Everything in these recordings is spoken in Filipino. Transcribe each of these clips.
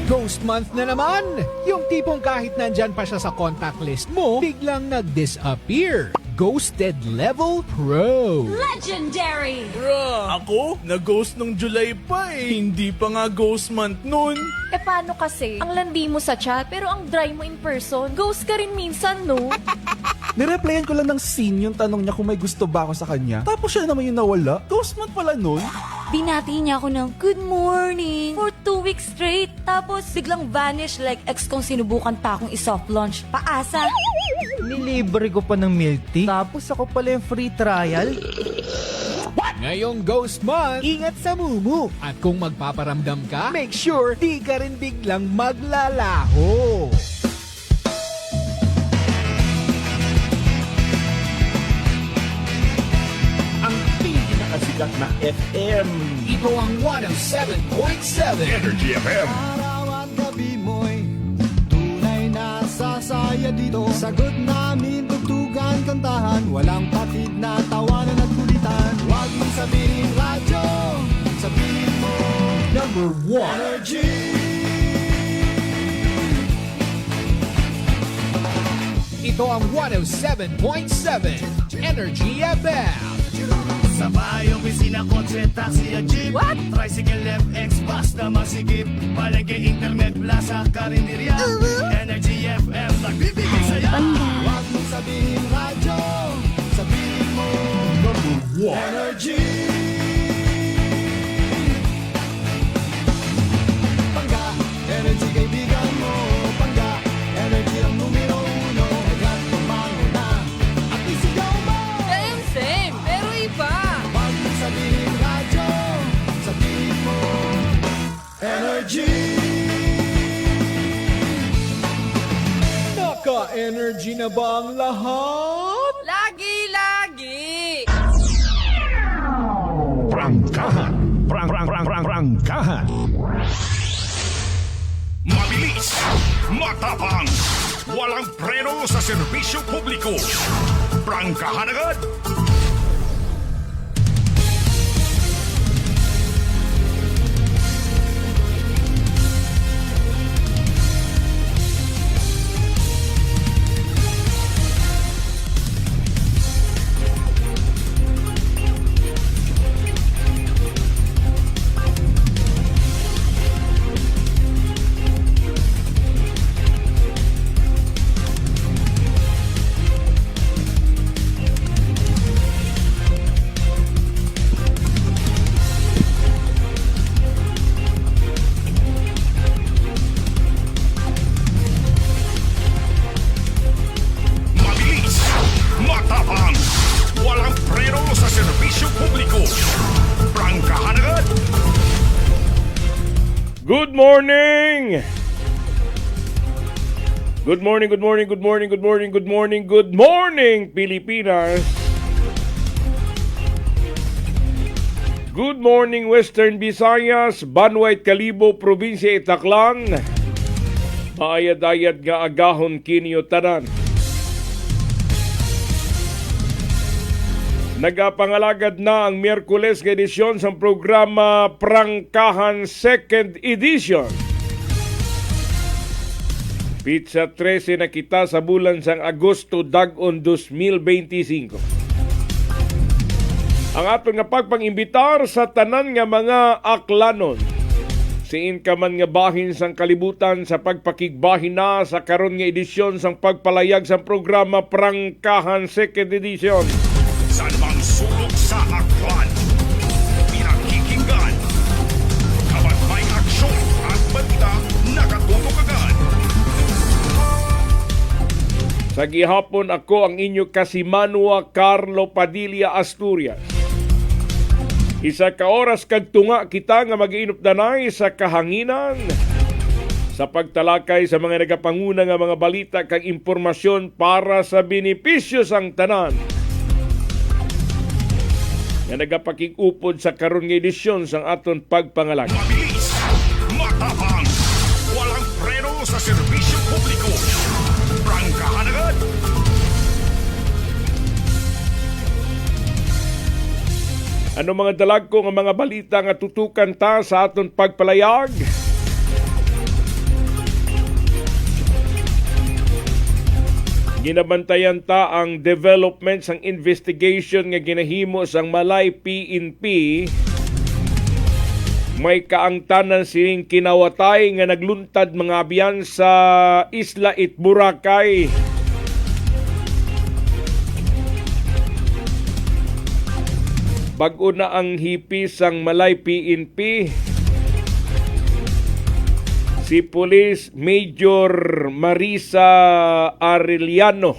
Ghost month na naman! Yung tipong kahit nandyan pa siya sa contact list mo, biglang nag-disappear. Ghosted Level Pro. Legendary! Ako? Na-ghost nung July pa eh. Hindi pa nga ghost month nun. Eh paano kasi? Ang landi mo sa chat, pero ang dry mo in person. Ghost ka rin minsan, no? Nireplyan ko lang ng scene yung tanong niya kung may gusto ba ako sa kanya. Tapos siya naman yung nawala. Ghost month pala nun. Binati niya ako ng good morning for 2 weeks straight. Tapos biglang vanish like ex kong sinubukan pa akong i-soft launch. Paasa. Nilibre ko pa ng milk tea. Tapos ako pala yung free trial. Ngayong Ghost Month, ingat sa mumu. At kung magpaparamdam ka, make sure di ka rin biglang maglalaho. Ang pinakasikat na FM. Ito ang 107.7 Energy FM. Araw at gabi mo'y tunay na sasaya dito. Sagot namin, tugtugan, kantahan. Walang patid na tawanan at kulitan. Huwag mong sabihin radyo, sabihin mo Number 1. energy. Ito ang 107.7 Energy FM. Sa bahay, opisina, kotse, taxi at jeep. What? Tricycle, FX, bus na masikip. Palengke, internet, plaza, karinderya. Energy FM, nagbibigay sa'yo. Huwag mong sabihin radyo, sabihin mo energy. Pangga, energy kaibigan mo. Pangga, energy ang numero uno. Agad tumalo na at isigaw mo. Same, pero iba. Huwag mong sabihin radyo, sabihin mo energy. Naka-energy na ba ang lahat? Lagi. Prangkahan. Prangkahan. Mabilis. Matapang. Walang preno sa serbisyo publiko. Prangkahan agad. Mabilis. Matapang. Walang preno sa serbisyo publiko. Prangkahan agad. Good morning! Good morning, good morning, good morning, good morning, good morning, good morning, Pilipinas! Good morning, Western Visayas, Banway, Kalibo, Probinsya, Itaklan. Maayad-ayad nga agahon kinyo tanan. Nagapangalagad na ang Miyerkules nga edisyon sa programa Prangkahan 2nd Edition. Pizza 13 na kita sa bulan sang Agosto dag-on 2025. Ang aton nga pagpangimbitar sa tanan nga mga aklanon. Siin ka man nga bahin sang kalibutan sa pagpakigbahin na sa karon nga edisyon sang pagpalayag sa programa Prangkahan 2nd Edition. Saan mang sulok sa akwan. Pinakikinggan. Kapag may aksyon at balita, nakatutok agad. Sa gihapon ako ang inyo kasimanwa Carlo Padilla Asturias. Isa ka oras kag tunga kita nga mag-iinupdanay sa kahanginan sa pagtalakay sa mga nagapanguna nga mga balita kag impormasyon para sa benepisyo sang tanan. Nga nagapakig-upod sa karon nga edisyon sang aton pagpangalag. Mabilis. Matapang. Walang preno sa serbisyo publiko. Prangkahan agad. Ano mga dalag ko nga mga balita nga tutukan ta sa aton pagpalayag? Ginabantayan ta ang development sang investigation nga ginahimo sang Malay PNP. May kaangtanan sining kinawatay nga nagluntad mga abyan sa Isla Boracay. Bag-o na ang hipis sang Malay PNP. Si Police Major Marisa Arellano.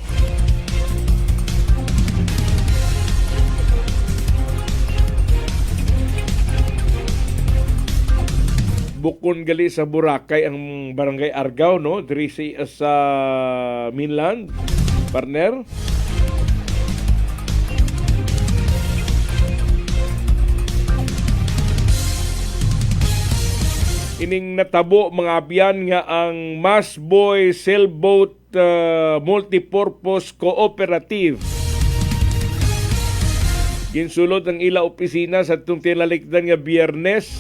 Bukon gali sa Boracay ang Barangay Argao, no? Diri sa mainland, partner. Ining natabo mga abyan nga ang Masboy Sailboat Multipurpose Cooperative. Ginsulod ang ila opisina sa itong tinalikdan nga Biyernes,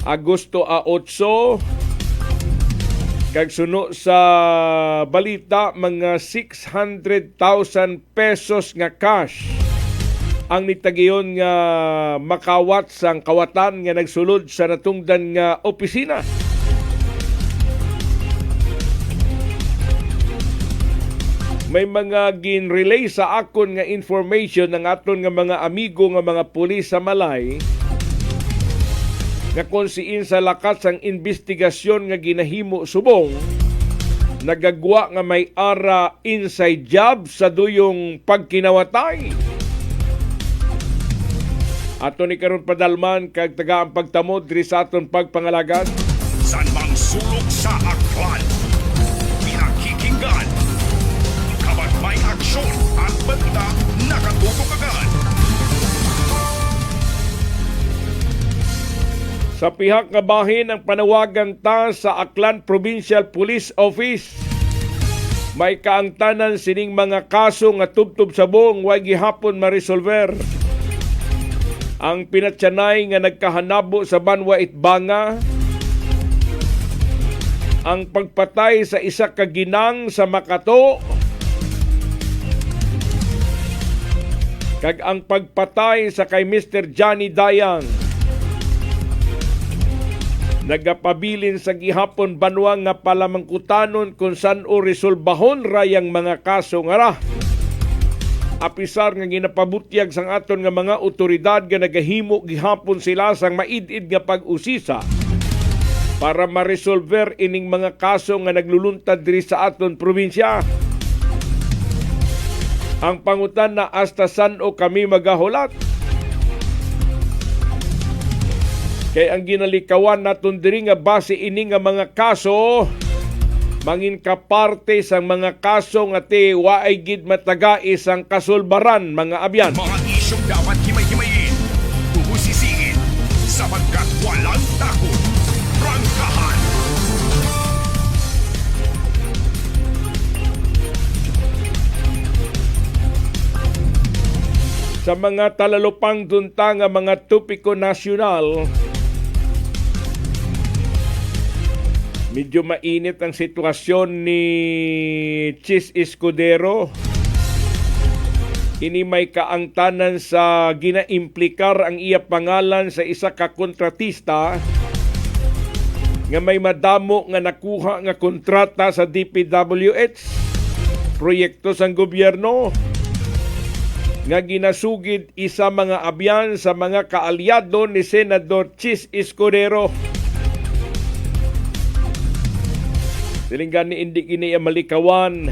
Agosto 8. Kag suno sa balita, mga 600,000 pesos nga cash ang nitagiyon nga makawat sang kawatan nga nagsulod sa natungdan nga opisina. May mga gin-relay sa akon nga information ng aton nga mga amigo nga mga pulis sa Malay nga konsiin sa lakas ang investigasyon nga ginahimo subong nagagwa nga may ara inside job sa duyong pagkinawatay. Ato ni karon padalman kag taga ang pagtamod diri sa aton pagpangalagan. San mang sulok sa aklan, pinakikinggan, kabat may aksyon at banta nakatutok agad. Sa pihak nga bahin ang panawagan ta sa Aklan Provincial Police Office. May kaangtanan sining mga kaso nga tubtob sa buong way gihapon ma-resolver. Ang pinatsanay nga nagkahanabo sa Banwa Itbanga, ang pagpatay sa isa ka ginang sa Makato, kag ang pagpatay sa kay Mr. Johnny Dayang. Nagapabilin sa gihapon Banwa nga palamangkutanon kung saan o resolbahon rayang mga kaso nga ra. Apisar nga ginapabutyag sang aton nga mga otoridad nga nagahimo gihapon sila sang maid-id nga pag-usisa para ma-resolver ining mga kaso nga nagluluntad diri sa aton probinsya. Ang pangutan na hasta san o kami magahulat. Kay ang ginalikawan naton diri nga base ini nga mga kaso mangin kaparte sang mga kaso nga waay gid mataga isang kasulbaran mga abyan. Mga isyong dapat himay-himayin, bubusisiin, sapagkat walang takot. Prangkahan! Sa mga talalupang dunta nga mga tupiko nasyonal, medyo mainit ang sitwasyon ni Chis Escudero. Ini may kaangtanan sa ginaimplikar ang iya pangalan sa isa ka kontratista nga may madamo nga nakuha nga kontrata sa DPWH, proyekto sang gobyerno, nga ginasugid isa mga abyan sa mga kaalyado ni Senador Chis Escudero. Silinggan ni indi kini malikawan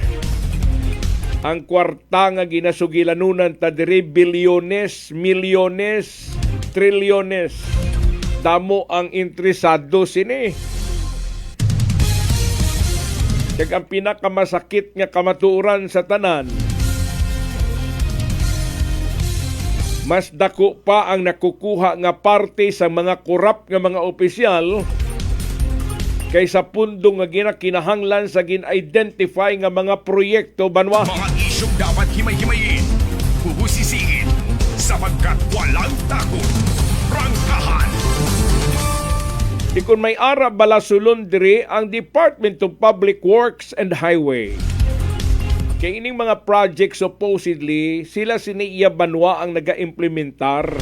ang kwarta nga ginasugilanunan ta diri bilyones, milyones, trilyones. Damo ang interesado sini. Kag ang pinakamasakit nga kamatuoran sa tanan, mas dako pa ang nakukuha nga parte sa mga korap nga mga opisyal kaysa pundo nga ginakinahanglan sa gin-identify nga mga proyekto banwa. Mga isyong dapat himay-himayin, bubusisiin, sapagkat walang takot. Prangkahan! Kung may ara balasulon diri ang Department of Public Works and Highway. Kaya ining mga project supposedly, sila siniya banwa ang naga-implementar.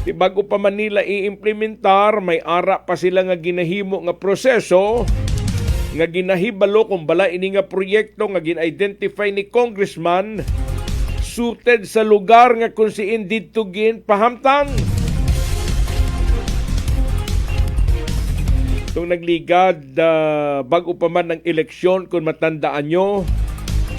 Di bago pa man nila i-implementar, may ara pa sila nga ginahimo nga proseso, nga ginahibalo kung bala ini nga proyekto nga gin-identify ni Congressman suited sa lugar nga kung siin dito gin pahamtang. Itong nagligad bago pa man ng eleksyon, kung matandaan nyo,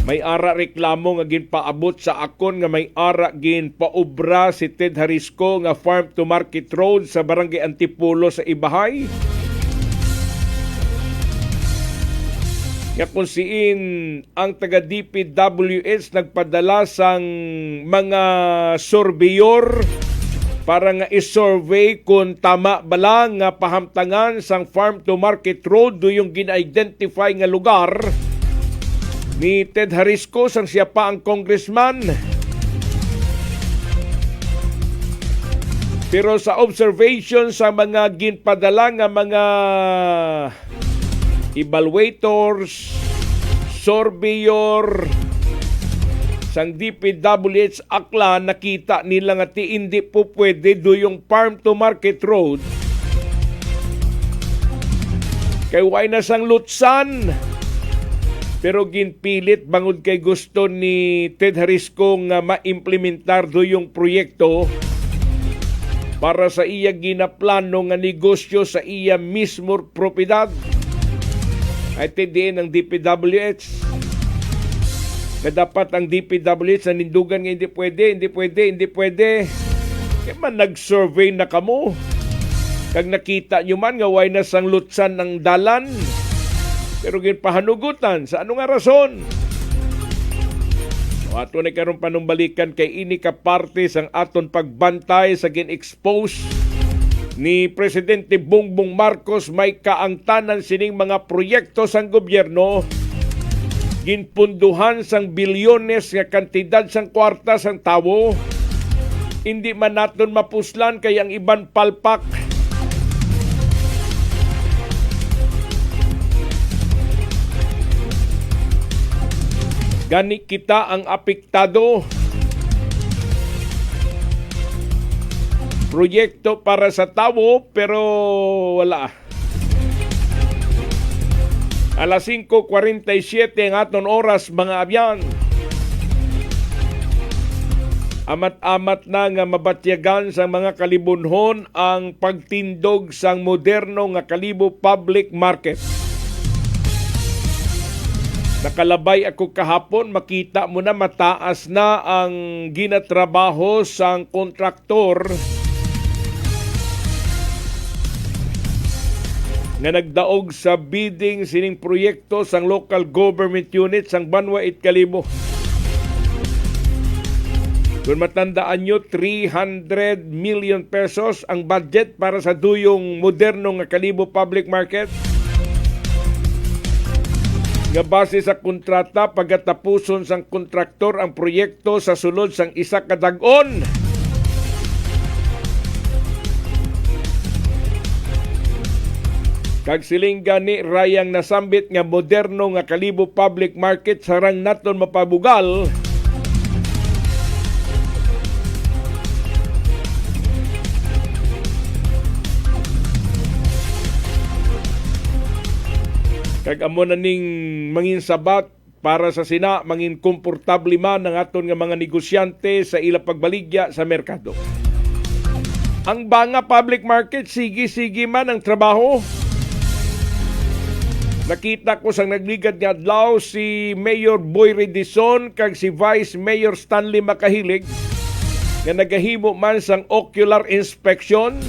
may ara reklamo nga ginpaabot sa akon nga may ara ginpaobra si Ted Harisco nga Farm to Market Road sa Barangay Antipolo sa Ibahay. Nga kung siin ang taga DPWH nagpadala sang mga surveyor para nga isurvey kung tama bala nga pahamtangan sang Farm to Market Road do yung gina-identify nga lugar ni Ted Harisco sang siya pa ang congressman. Pero sa observation sa mga ginpadala nga mga evaluators, surveyor sang DPWH Aklan, nakita nila nga ti hindi po pwede do yung Farm to Market Road kay way na sang lutsan. Pero ginpilit bangod kay gusto ni Ted Harisco nga ma-implementar do yung proyekto para sa iya ginaplano nga negosyo sa iya mismo propiedad. Ay tindihin ng DPWH na dapat ang DPWH na nindugan nga hindi pwede. Kaya man nag-survey na kamo. Kag nakita nyo man nga way na sang lutsan ng dalan. Pero ginpahanugutan sa ano nga rason? So, ato na karon panumbalikan kay ini ka parte sang aton pagbantay sa gin-expose ni Presidente Bongbong Marcos may kaangtanan sining mga proyekto sang gobyerno ginpunduhan sang bilyones nga kantidad sang kwarta sang tawo. Hindi man naton mapuslan kay ang iban palpak. Gani kita ang apektado. Proyekto para sa tawo pero wala. Alas 5:47 ang aton oras mga abyan. Amat-amat na nga mabatyagan sa mga kalibunhon ang pagtindog sang moderno nga kalibo public market. Nakalabay ako kahapon, makita mo na mataas na ang ginatrabaho sang kontraktor nga nagdaog sa bidding sining proyekto sang local government unit sang Banwa Itkalibo. Kung matandaan nyo, 300 million pesos ang budget para sa duyong moderno nga Kalibo Public Market. Nga base sa kontrata, pagkatapuson sang kontraktor ang proyekto sa sulod sang isa ka dag-on. Kag siling gani rayang nasambit nga moderno nga Kalibo Public Market sarang naton mapabugal. Kag amo na ning mangin sabat para sa sina mangin komportable man ang aton nga mga negosyante sa ila pagbaligya sa merkado. Ang banga public market, sige man ang trabaho. Nakita ko sang nagligad nga adlaw si Mayor Boy Redison kag si Vice Mayor Stanley Makahilig nga nagahimo man sang ocular inspection,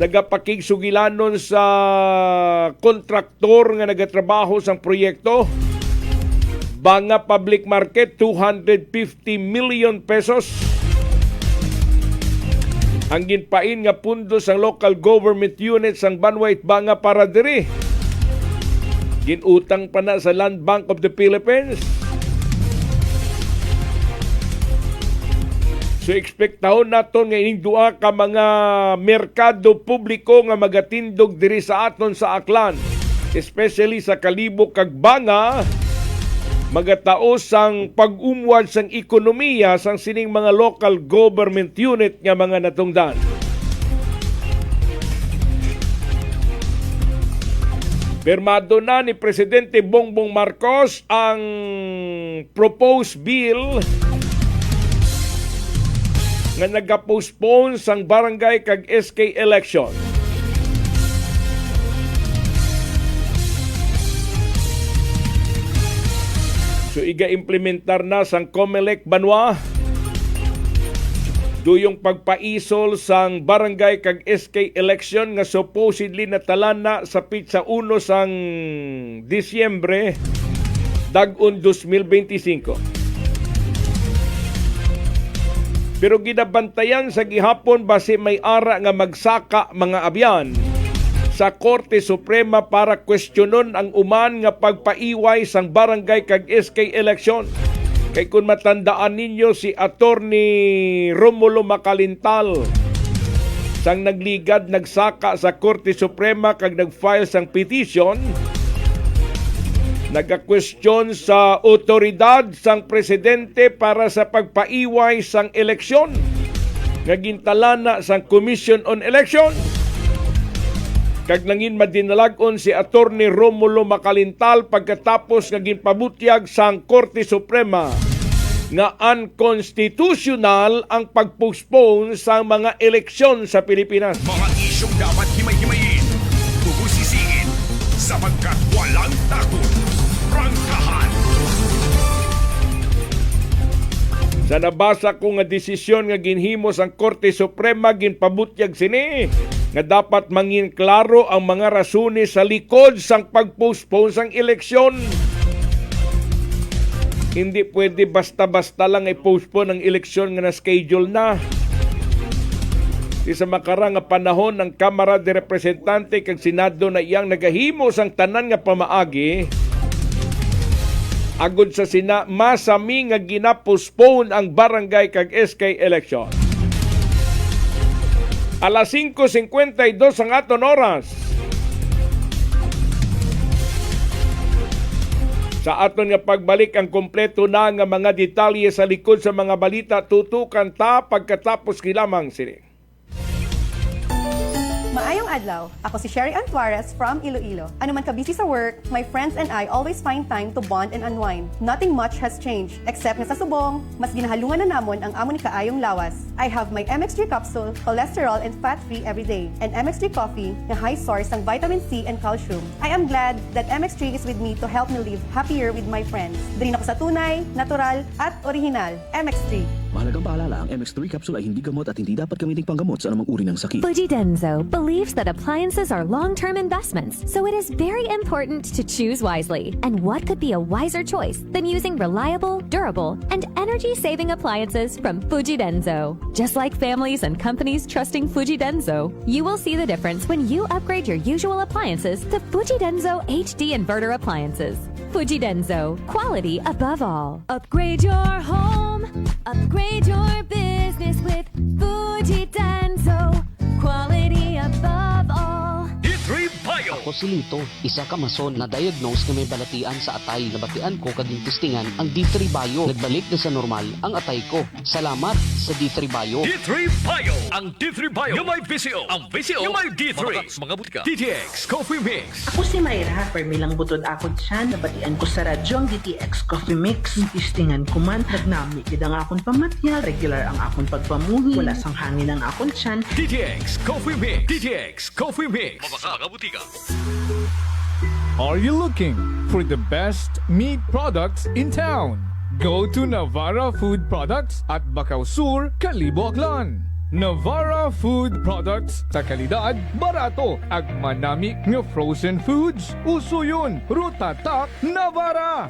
nagapakigsugilanon sa kontraktor nga nagatrabaho sang proyekto. Banga public market, 250 million pesos. Ang ginpain nga pundo sang local government unit sang Banwa Banga para diri. Ginutang pa na sa Land Bank of the Philippines. So expectahon naton nga ining duha ka mga merkado publiko nga magatindog diri sa aton sa Aklan. especially sa kalibok kag banga, magataos sang pag-umwad sang ekonomiya sang sining mga local government unit nga mga natungdan. Pirmado na ni Presidente Bongbong Marcos ang proposed bill nga nagapostpone sang barangay kag SK election. So iga-implementar na sang COMELEC Banwa duyong pagpaisol sang barangay kag SK election nga supposedly natalan na sa pitsa 1 sang Disyembre dag-on 2025. Pero ginabantayan sa gihapon base may ara nga magsaka mga abyan sa Korte Suprema para kwestiyonon ang uman nga pagpaiway sang barangay kag SK election. Kay kung matandaan ninyo si Attorney Romulo Macalintal sang nagligad nagsaka sa Korte Suprema kag nagfile sang petition, nagka-question sa otoridad sang presidente para sa pagpaiway sang eleksyon nga gintala na sang Commission on Election. Kag nangin madinalag-on si Attorney Romulo Macalintal pagkatapos nga ginpabutyag sang Korte Suprema nga unconstitutional ang pagpostpone sa mga eleksyon sa Pilipinas. Mga isyong dapat himay-himayin, bubusisiin, sapagkat walang takot. Prangkahan. Sa nabasa ko nga desisyon nga ginhimo sang Korte Suprema, ginpabutyag sini nga dapat mangin klaro ang mga rasones sa likod sang pagpostpone sang eleksyon. Hindi pwede basta-basta lang i-postpone ang eleksyon nga na-schedule na. Di sa makarang nga panahon ng Kamara de Representante kag Senado na iyang nagahimo sang tanan nga pamaagi, agud sa sina masami nga gina-postpone ang barangay kag SK election. Alas 5:52 ang aton oras. Sa aton nga pagbalik ang kompleto na nga mga detalye sa likod sa mga balita, tutukan ta pagkatapos kilamang sini. Maayong adlaw. Ako si Sherry Antuares from Iloilo. Ano man ka busy sa work, my friends and I always find time to bond and unwind. Nothing much has changed, except nga sa subong, mas ginahalungan na namon ang amon ni kaayong lawas. I have my MX3 capsule, cholesterol and fat-free every day, and MX3 coffee na high source ng vitamin C and calcium. I am glad that MX3 is with me to help me live happier with my friends. Drin ako sa tunay, natural, at original. MX3. Mahalagang paalala, ang MX3 capsule ay hindi gamot at hindi dapat gamiting panggamot sa anumang uri ng sakit. Fujidenzo believes that appliances are long-term investments, so it is very important to choose wisely. And what could be a wiser choice than using reliable, durable, and energy-saving appliances from Fujidenzo? Just like families and companies trusting Fujidenzo, you will see the difference when you upgrade your usual appliances to Fujidenzo HD inverter appliances. Fujidenzo, quality above all. Upgrade your home, upgrade your business with Fujidenzo, quality above all. D3 Bio. Ako si Lito, isa ka mason na diagnose na may balatian sa atay. Nabatian ko kaging testingan ang D3 Bio. Nagbalik na sa normal ang atay ko. Salamat sa D3 Bio. D3 Bio. Ang D3 Bio yung may VCO. Ang VCO yung may D3. Mga butika. DTX Coffee Mix. Ako si Mayra, permilang butod ako siya. Nabatian ko sa radyo ang DTX Coffee Mix. Testingan ko man, nagnami kid ang akong pamatyal. Regular ang akong pagpamuhi. Wala sang hangin ang akong tiyan. DTX Coffee Mix. DTX Coffee Mix. Mga butika. Are you looking for the best meat products in town? Go to Navara Food Products at Bacau Sur, Calibo, Aklan. Navara Food Products sa kalidad, barato, ag manami nga frozen foods. Uso yun, Rutatak Navara!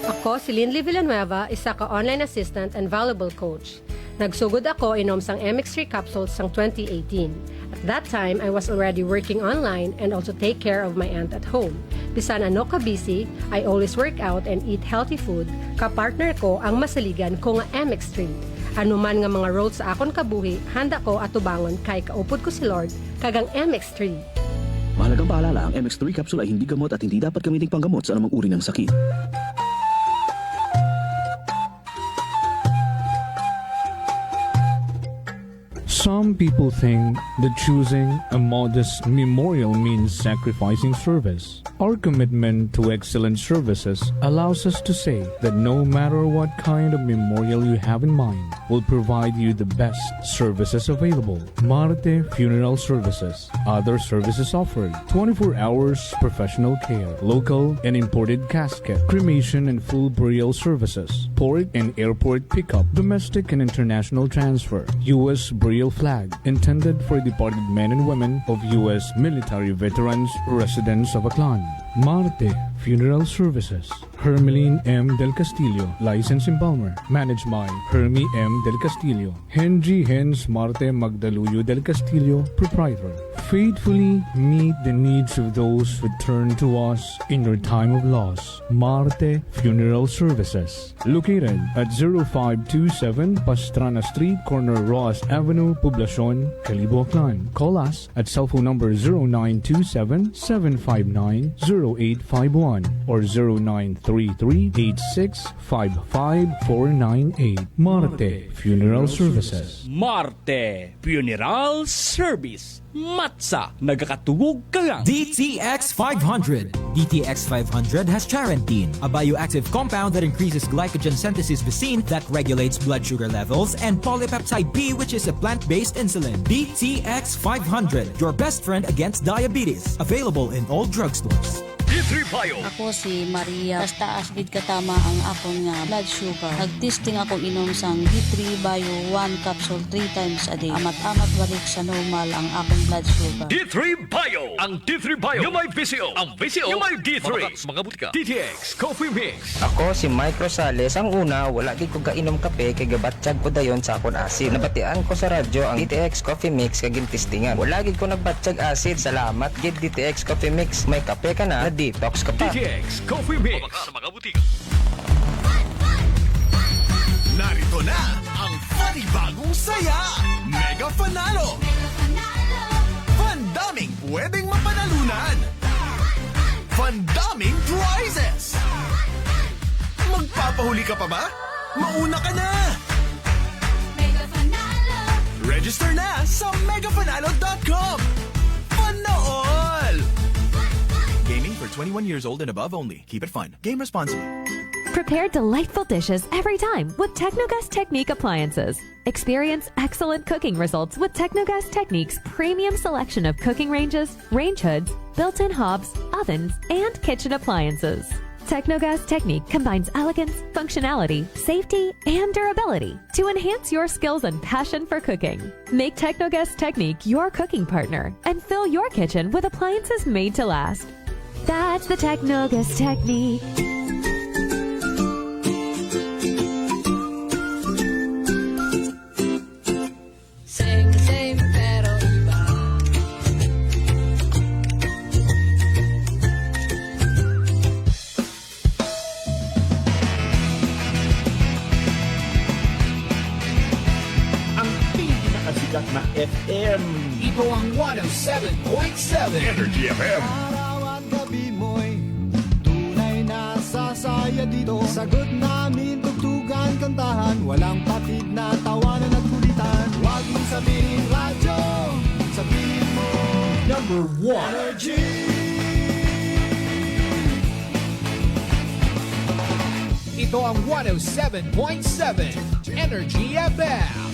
Ako si Linley Villanueva, isa ka online assistant and valuable coach. Nagsugod ako inom sang MX3 capsules sang 2018. At that time, I was already working online and also take care of my aunt at home. Bisan ano ka busy, I always work out and eat healthy food. Kapartner ko ang masaligan ko nga MX3. Ano man nga mga roles sa akon kabuhi, handa ko atubangon kay kaupod ko si Lord kagang MX3. Mahalagang paalala, ang MX3 capsule ay hindi gamot at hindi dapat gamitin panggamot sa anumang uri ng sakit. Some people think that choosing a modest memorial means sacrificing service. Our commitment to excellent services allows us to say that no matter what kind of memorial you have in mind, we'll provide you the best services available. Marte Funeral Services. Other services offered: 24 hours professional care, local and imported casket, cremation and full burial services, port and airport pickup, domestic and international transfer, U.S. burial flag, intended for departed men and women of U.S. military veterans residents of Aklan. Marte Funeral Services. Hermeline M. Del Castillo, License in Palmer. Managed by Hermie M. Del Castillo. Henry Hens Marte Magdaluyo Del Castillo, Proprietor. Faithfully meet the needs of those who turn to us in your time of loss. Marte Funeral Services. Located at 0527 Pastrana Street, corner Roas Avenue, Poblacion, Calibo, Aklan. Call us at cellphone number 0927-759-0851 or 0933-8655-498. Marte Funeral Services. Marte Funeral Service. Matsa, nagakatugog ka lang. DTX 500. DTX 500 has Charantine, a bioactive compound that increases glycogen synthesis vacine that regulates blood sugar levels, and polypeptide B, which is a plant-based insulin. DTX 500, your best friend against diabetes. Available in all drugstores. D3 Bio. Ako si Maria. Taas gid katama ang akong blood sugar. Nagtesting ako inom sang D3 Bio 1 capsule 3 times a day. Amat-amat balik sa normal ang akong blood sugar. D3 Bio. Ang D3 Bio yung may VCO. Ang VCO yung may D3. Mga butika. DTX Coffee Mix. Ako si Mike Rosales. Ang una, wala gid ko kainom kape kay gabatsyag ko dayon sa akong acid. Nabatian ko sa radyo ang DTX Coffee Mix kay gintistingan. Wala gid ko nagbatsyag acid. Salamat gid DTX Coffee Mix. May kape ka na, detox ka pa. DTX Coffee Mix. Sa mga butika. Narito na ang panibagong saya. Mega Panalo. Pandaming pwedeng mapanalunan. Pandaming prizes. Magpapahuli ka pa ba? Mauna ka na. Register na sa megapanalo.com. Panool! Gaming for 21 years old and above only. Keep it fun. Game responsibly. Prepare delightful dishes every time with Technogas Technique appliances. Experience excellent cooking results with Technogas Technique's premium selection of cooking ranges, range hoods, built-in hobs, ovens, and kitchen appliances. Technogas Technique combines elegance, functionality, safety, and durability to enhance your skills and passion for cooking. Make Technogas Technique your cooking partner and fill your kitchen with appliances made to last. That's the Technogas Technique. Same, same, pero iba. Ang pinakasikat na FM. Ito ang 107.7 Energy FM. Araw at gabi mo'y tunay na sasaya dito. Sagot namin, tugtugan, kantahan. Walang patid na tawanan at kulitan. Huwag mong sabihin radyo, sabihin mo Number 1 Energy. Ito ang 107.7 Energy FM.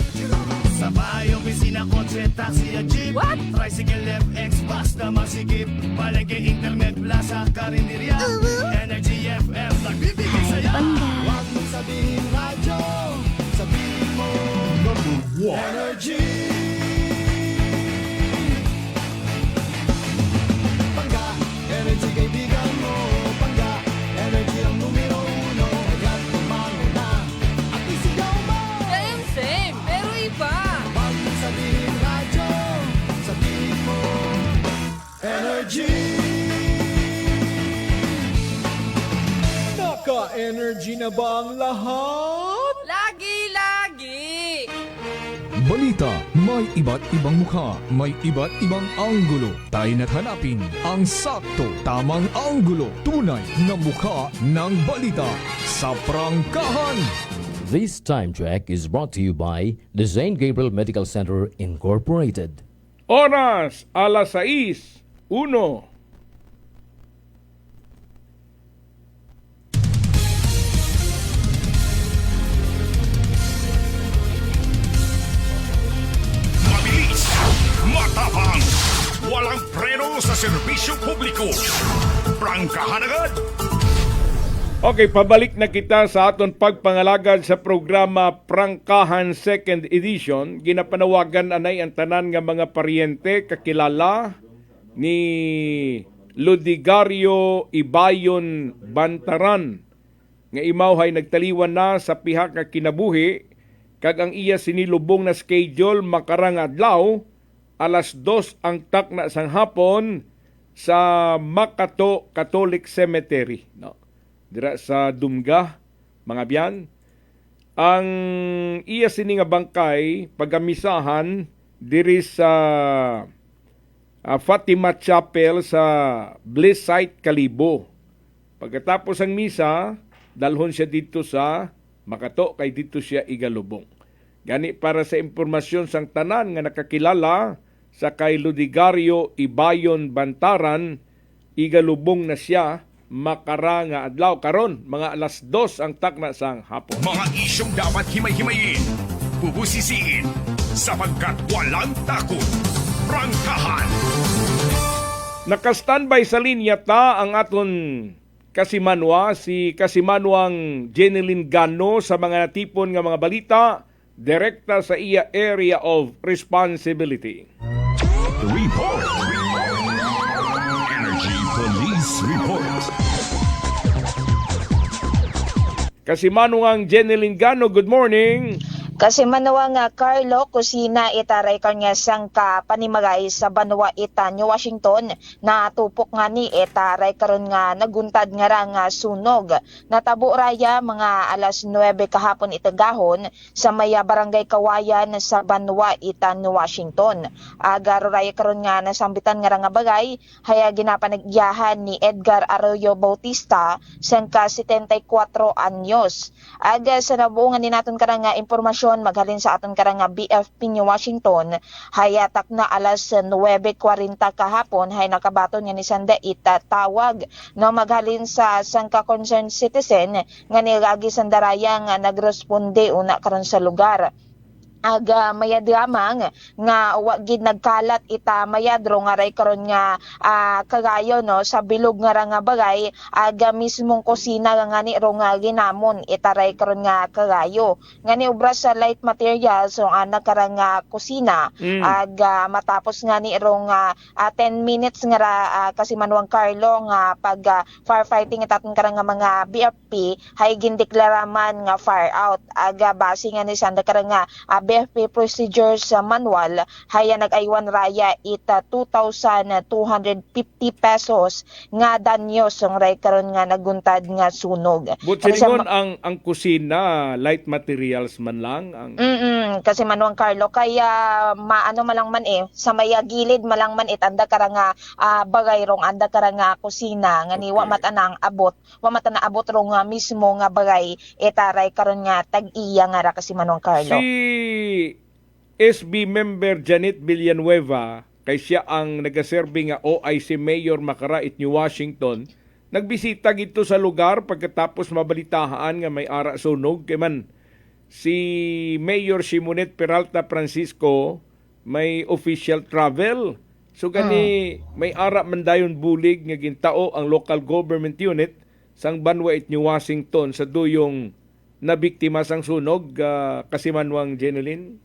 Sa bahay, opisina, kotse, taxi at jeep. What? Tricycle, FX, basta masikip. Palengke, internet, plaza, karinderya. Energy FM, nagbibigay saya. Huwag mong sabihin radyo, sabihin mo Number 1 Energy. Pangga, energy kaibigan mo. Pangga, energy ang numero 1. Kaya't tumango na at isigaw mo. Same, same, pero iba. Huwag mong sabihin radyo, sabihin mo Energy. Naka-energy na ba ang lahat? Lagi, lagi. balita, may iba't ibang mukha, may iba't ibang anggulo. Tayo na't hanapin ang sakto, tamang anggulo, tunay na mukha ng balita sa Prangkahan. This time check is brought to you by the St. Gabriel Medical Center Incorporated. Oras, alas 6:01. Mabilis, matapang, walang preno sa serbisyo publiko. Prangkahan agad! Okay, pabalik na kita sa aton pagpangalagad sa programa Prangkahan 2nd Edition. Ginapanawagan anay ang tanan nga mga paryente kakilala ni Ludigario Ibayon Bantaran nga imawhay nagtaliwan na sa pihak nga kinabuhi kag ang iya sinilubong na schedule makarang adlaw alas 2 ang takna sang hapon sa Makato Catholic Cemetery, no? Dira sa Dumga, mga biyan. Ang iya sini nga bangkay pagamisahan diri sa Fatima Chapel sa Bliss Site Kalibo. Pagkatapos ang misa, dalhon siya dito sa Makato kay dito siya igalubong. Gani para sa impormasyon sang tanan nga nakakilala sa kay Ludigario Ibayon Bantaran, igalubong na siya makaranga adlaw karon mga alas 2 ang takna sang hapon. Mga isyong dapat himay-himayin, bubusisiin, sapagkat walang takot. Prangkahan! Naka-standby sa linya ta ang aton kasimanwa, si kasimanwang Jeneline Gano sa mga natipon nga mga balita direkta sa iya area of responsibility. Report! Energy Police Report! Kasimanwang Jeneline Gano, good morning. Kasi manuwa nga Carlo Kusina itaray kanya sang ka panimagay sa Banwa ita New Washington na tupok nga ni itaray karon nga naguntad nga ra nga sunog. Natabo raya mga alas 9 kahapon itagahon sa maya barangay Kawayan sa Banwa ita New Washington. Agaro raya karon nga nasambitan nga ra nga bagay haya ginapanagyahan ni Edgar Arroyo Bautista sang ka 74 anyos. Aga sa nabuungan ni naton karang nga impormasyon maghalin sa aton karang nga BFP New Washington hayatak na alas 9:40 kahapon hay nakabaton nga ni sanda itatawag no maghalin sa sangka concerned citizen nga nilagi sandaraya nga nagresponde una karon sa lugar. Aga mayadramang nga wagid nagkalat ita mayadro nga ray karon nga kagayo no sa bilog nga ra nga bagay aga mismong kusina nga ni ro nga ginamon ita ray karon nga kagayo ngani obra sa light materials so nagkarang nga kusina aga matapos nga ni ro nga 10 minutes nga ra kasi manuang Carlo nga pag firefighting itaton karang nga mga BFP hay gindeklaraman nga fire out aga base nga ni sanda karang nga BFP procedures manual haya nag-aywan raya ita 2,250 pesos nga danyo song ray karon nga naguntad nga sunog. Butsingon ang kusina light materials man lang ang kasi manuang Carlo kaya maano malang man sa maya gilid malang man anda kara nga bagay rong anda kara nga kusina nga ni wa mata na abot rong nga mismo nga bagay itaray karon nga tag-iya nga ra kasi manuang Carlo. Si SB member Janet Villanueva, kay siya ang nagaserbi nga OIC Mayor Makarait, New Washington, nagbisita gito sa lugar pagkatapos mabalitahaan nga may ara sunog. Kay man si Mayor Simonet Peralta Francisco may official travel. So gani may ara man dayon bulig nga gintao ang local government unit sang Banwa it New Washington sa duyong na biktima sang sunog, kasimanwang Jeneline?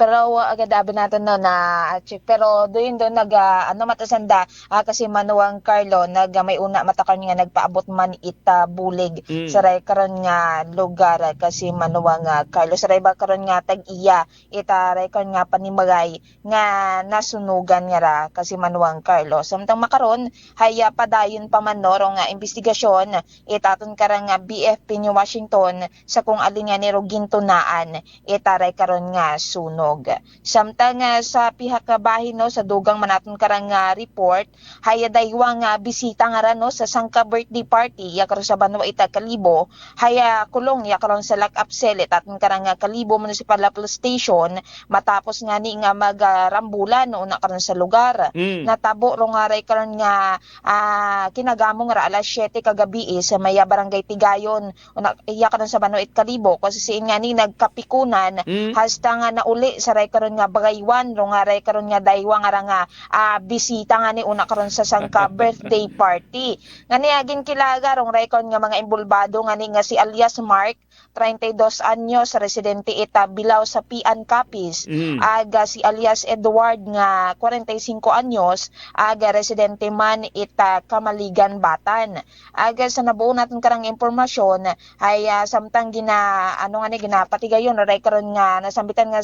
Pero agad abi natin no na check pero doon nag matasanda kasi manuang Carlo may una matakan nga nagpaabot man ita bulig sa ray karon nga lugar kasi manuang Carlo sa ray ba karon nga tag-iya ita ray karon nga panimagay nga nasunugan nga ra kasi manuang Carlo samtang makaron haya padayon pa man no nga investigasyon itaton karang nga BFP New Washington sa kung alin nga niro gintunaan ita ray karon nga sunog. sunog. Samtang sa pihak bahin no sa dugang manaton karang report haya daywa nga bisita nga ran no sa sangka birthday party ya karon sa Banwa Ita Kalibo haya kulong ya karon sa lock-up cell aton karang Kalibo Municipal Police Station matapos nga ni nga magrambulan no na karon sa lugar. Natabo ro nga ray karon nga kinagamong ra alas 7 kagabi sa maya barangay Tigayon una iya karon sa Banwa Ita Kalibo kasi siin nga ni nagkapikunan hasta nga nauli sa ray karon nga bagaywan ro nga ray karon nga daywa nga bisita nga ni una karon sa sangka birthday party. Nga ni agin kilaga rong ray karon nga mga imbulbado nga ni nga si alias Mark 32 anyos residente ita Bilao sa Pian Capiz. Aga si alias Edward nga 45 anyos aga residente man ita Kamaligan Batan. Aga sa nabuo natin karang impormasyon ay samtang ginapatigayon ray karon nga nasambitan nga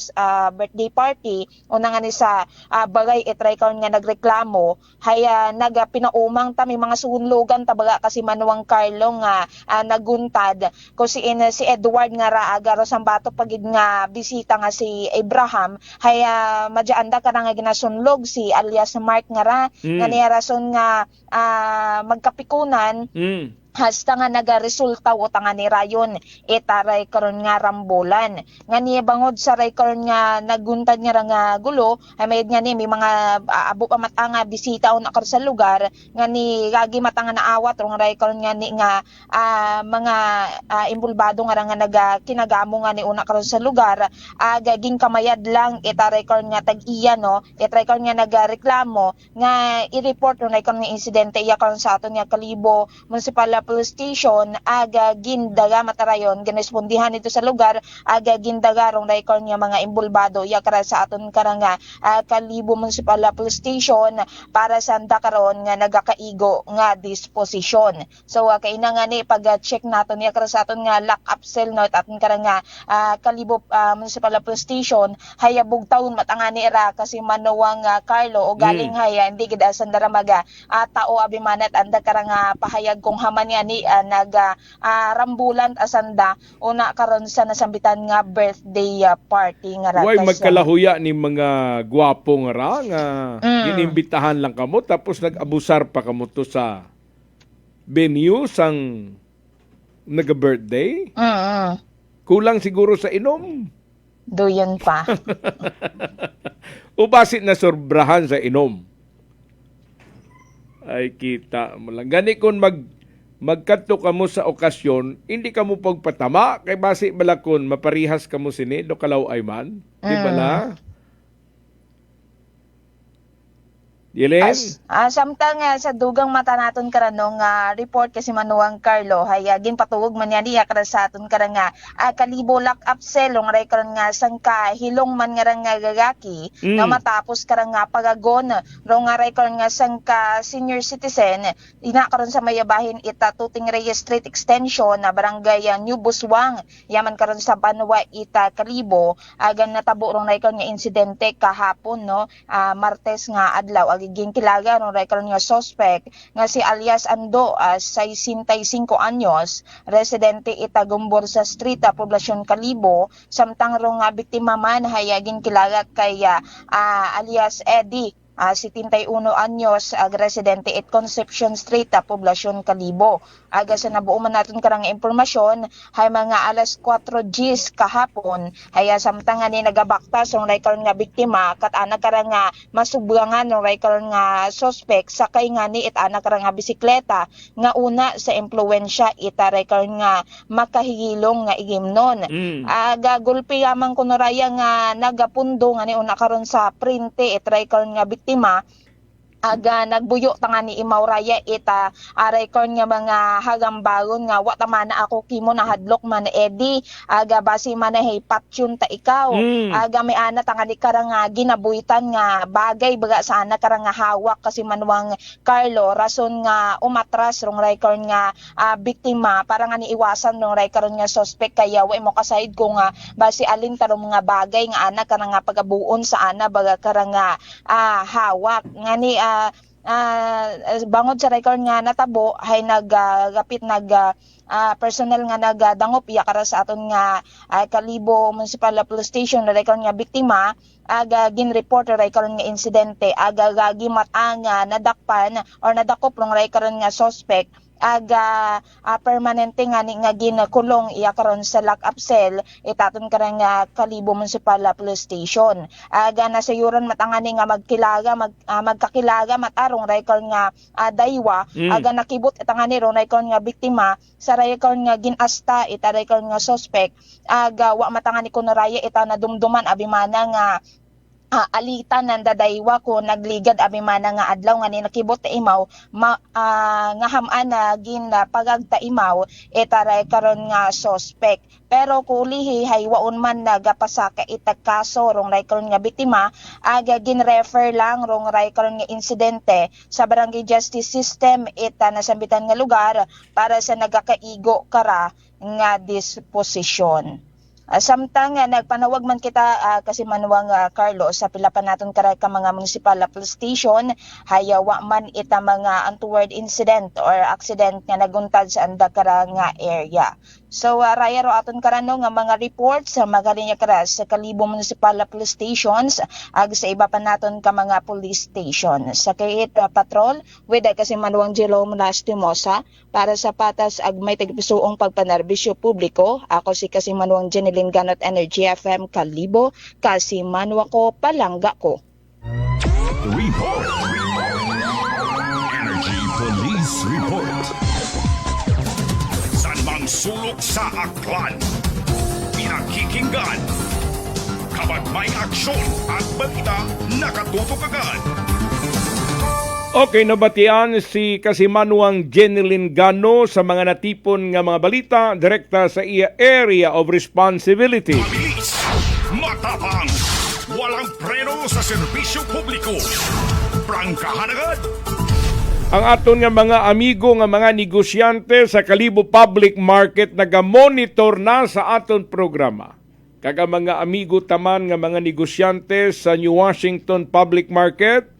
birthday party una nga ni sa bagay itray karon nga nagreklamo haya nagpinaumang ta may mga sunlogan tabaga kasi Manuang Carlo nga naguntad ko si Edward nga raaga ro sambato pagid nga bisita nga si Abraham haya madyaanda ka nga ginasunlog si alias Mark nga ra nga niya rason nga magkapikunan hasta nga nagaresulta utang ni rayon itaray karon nga rambulan nga niya bangod sa ray karon nga naguntad nga nga gulo ay mayad nga ni may mga abo pa matanga bisita on akar sa lugar nga ni gagi matanga na awat rong ray karon nga ni nga mga imbulbado nga naga kinagamo nga ni una karon sa lugar gaging kamayad lang itaray karon nga tag-iya no itaray karon nga nagareklamo nga i-report ray karon nga insidente iya karon sa aton nga Kalibo Municipal Police Station aga gindaga matarayon ginespondihan ito sa lugar aga gindaga rong record nga mga imbulbado ya kara sa aton karanga Kalibo Municipal Police Station para sa anda karon nga nagakaigo nga disposisyon. So kaina nga ni pag-check naton ya kara sa aton nga lock-up cell no aton karanga Kalibo Municipal Police Station haya bugtawon matangani ra kasi Manuang Carlo o galing haya hindi gid asan daramaga tao abimanat anda karanga pahayag kung haman nga ni rambulan asanda una karon sa nasambitan nga birthday party nga ra. Way magkalahuya ni mga gwapo nga ra nga inimbitahan lang kamo tapos nag-abusar pa kamo to sa venue sang naga-birthday. Kulang siguro sa inom. Doyon pa. Ubasit na sobrahan sa inom. Ay kita mo lang. Gani kung magkadto kamo sa okasyon, hindi kamo pagpatama kay basi balakon maparihas kamo sini do kalaw ay man. Di ba la? Yes. Samtang sa dugang mata naton karanong report kasi Manuang Carlo haya ginpatuog man niya diya kara sa aton karang Kalibo lock-up cell ng ray karon nga sangka hilong man nga nga gagaki na matapos karang pagagon rong ray karon nga sangka senior citizen ina karon sa mayabahin ita Tuting Reyes Street Extension na barangay New Buswang yaman karon sa Banwa Ita Kalibo agan natabo rong ray karon nga insidente kahapon no Martes nga adlaw giging kilaga ng record nga suspect nga si alias Ando 65 anyos residente ita Gumbor sa Street Poblasyon Kalibo samtang rong biktima man hayagin kilaga kay alias Eddie 71 anyos residente at Concepcion Street Poblasyon Kalibo. Aga sa nabuo man natin karang impormasyon hay mga alas 4 Gs kahapon haya samtang ni nagabaktas ng record nga biktima kat ana karang masubgangan ng record nga suspect sakay nga ni it ana karang bisikleta nga una sa impluwensya ita record nga makahigilong nga igimnon. Aga gulpi yamang kunuraya nga nagapundo nga ni una karon sa printe it record nga biktima aga nagbuyo tanga ni Imauraya ita record nga mga hagambagon nga wa man ako kimo na hadlok man Eddie aga basi man hey patyon ta ikaw aga may ana tanga di karang ginabuitan nga bagay baga sa ana karang hawak kasi Manuang Carlo rason nga umatras rong record nga biktima para nga niiwasan rong record nga suspect kaya wa mo kasayid ko nga basi alin tarong mga bagay nga ana karang pagabuon sa ana baga karang hawak nga ni bangod sa record nga natabo hay naggapit personnel nga nagdangop iya kara sa aton nga Kalibo Municipal Police Station na record nga biktima ginreport record nga insidente gimat nga nadakpan or nadakop rong record nga suspect permanente nga ginakulong iya karon sa lock-up cell itaton karang Kalibo Municipal Police Station. Nasayuran matangani nga magkakilaga matarong record nga daywa nakibot itangani rong record nga biktima sa record nga ginasta ita record nga suspect wa matangani kuno raya ita nadumduman abimana nga alitan ng dadaywa ko nagligad abimana nga adlaw nga ni nakibot imaw nga haman na pagagta imaw itaray karon nga suspect pero kulihi haywaon man nagapasaka itag kaso rong record nga biktima ginrefer lang rong record nga insidente sa Barangay Justice System ita nasambitan nga lugar para sa nagakaigo kara nga disposisyon. Samtang nagpanawag man kita kasi manuwang Carlos sa pila pa naton ka mga municipal police station hayawa man ita mga untoward incident or accident nga naguntad sa anda kara nga area. So raya ro aton karano nga mga reports sa magalinya kara sa Kalibo Municipal Police Stations sa iba pa naton ka mga police station. Sa kayit patrol with kasi manuwang Jerome Lastimosa para sa patas ag may tagpisuong pagpanerbisyo publiko. Ako si kasi manuwang Jeneline Ganot Energy FM Kalibo kasi manwa ko palangga ko. Report. Energy Police Report. Sanmang sulok sa aklan, pinakikinggan, kapag may aksyon at balita, nakatutok agad. Okay, nabatian si Kasimanuang Jeneline Gano sa mga natipon nga mga balita direkta sa iya area of responsibility. Mabilis, matapang, walang preno sa serbisyo publiko. Prangkahan agad. Ang aton nga mga amigo nga mga negosyante sa Kalibo Public Market naga-monitor na sa aton programa. Kaga mga amigo taman nga mga negosyante sa New Washington Public Market,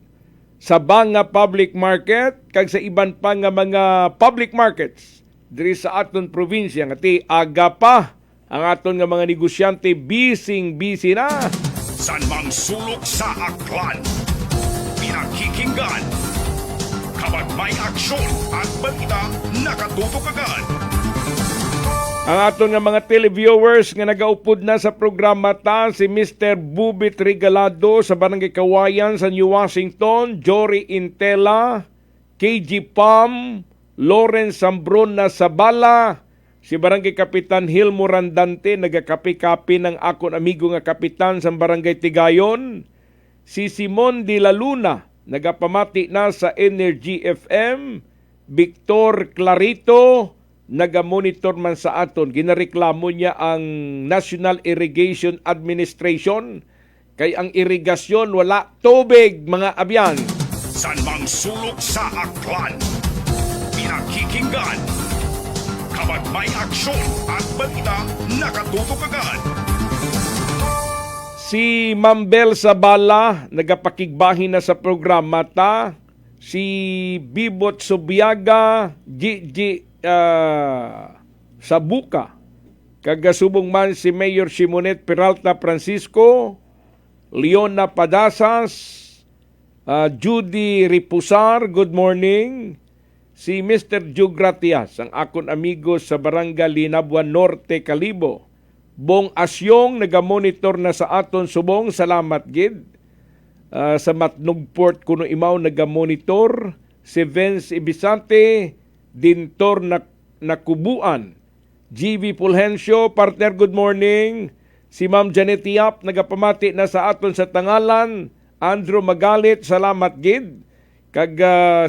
sa Banga Public Market, kag sa iban pa nga mga public markets diri sa aton probinsya nga ti aga pa ang aton nga mga negosyante busy na. Sanmang sulok sa aklan, pinakikinggan, kapag may aksyon at balita, nakatutok agad. Ang aton nga mga televiewers nga nagaupod na sa programa ta si Mr. Bubit Regalado sa Barangay Kawayan sa New Washington, Jory Intela, KG Pam, Lawrence Sambrona Sabala, si Barangay Kapitan Hilmo Randante nagakapi-kapi ng akon amigo nga kapitan sa Barangay Tigayon, si Simon de la Luna nagapamati na sa Energy FM, Victor Clarito naga-monitor man sa aton. Ginareklamo niya ang National Irrigation Administration kay ang irigasyon wala tubig mga abyan. Sanmang sulok sa aklan, pinakikinggan, kapag may aksyon at balita, nakatutok agad. Si Ma'am Bel Sabala nagapakigbahin na sa programa ta. Si Bibot Subiaga, Gigi Sabuka, kagasubong man si Mayor Simonet Peralta Francisco, Leona Padasas, Judy Ripusar, good morning. Si Mr. Jugratias, ang akon amigo sa Barangay Linabuan Norte, Kalibo. Bong Asyong, nagamonitor na sa aton subong, salamat gid. Sa Matnugport kuno imaw nagamonitor. Si Vince Ibisante, Dintor na Kubuan. GV Fulgencio, partner, good morning. Si Ma'am Janet Yap, nagapamati na sa aton sa Tangalan. Andrew Magalit, salamat gid. Kag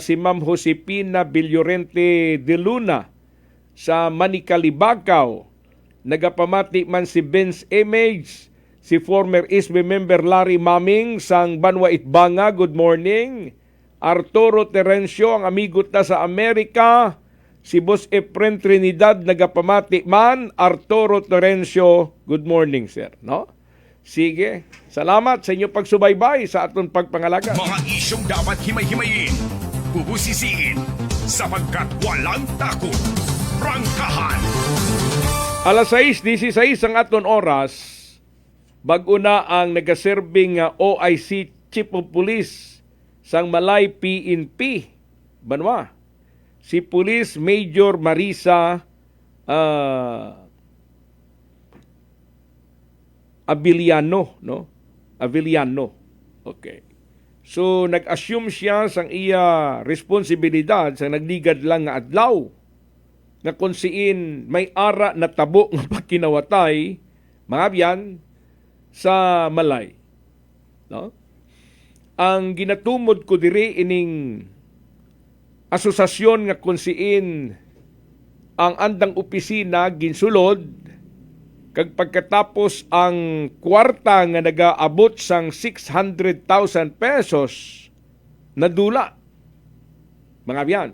si Ma'am Josepina Villorente de Luna sa Manicalibacao. Nagapamati man si Vince Image, si former ISBE member Larry Maming sang Banwa Itbanga, good morning. Arturo Terencio, ang amigo ta sa Amerika. Si Boss Efren Trinidad, nagapamati man. Arturo Terencio, good morning, sir. No? Sige. Salamat sa inyong pagsubaybay sa aton pagpangalaga. Mga isyong dapat himay-himayin, bubusisiin, sapagkat walang takot. Prangkahan. Alas 6:16 ang aton oras. Bag-o na ang nagaserbing OIC Chief of Police sang Malay PNP Banwa. Si Police Major Marisa Abiliano, no? Abiliano. Okay. So nag-assume siya sang iya responsibilidad sang nagligad lang nga adlaw nga kung siin may ara na tabo nga pagkinawatay mga biyan sa Malay. No? Ang ginatumod ko diri ining asosasyon nga kung siin ang andang opisina ginsulod kag pagkatapos ang kwarta nga nagaabot sang 600,000 pesos nadula. Mga biyan.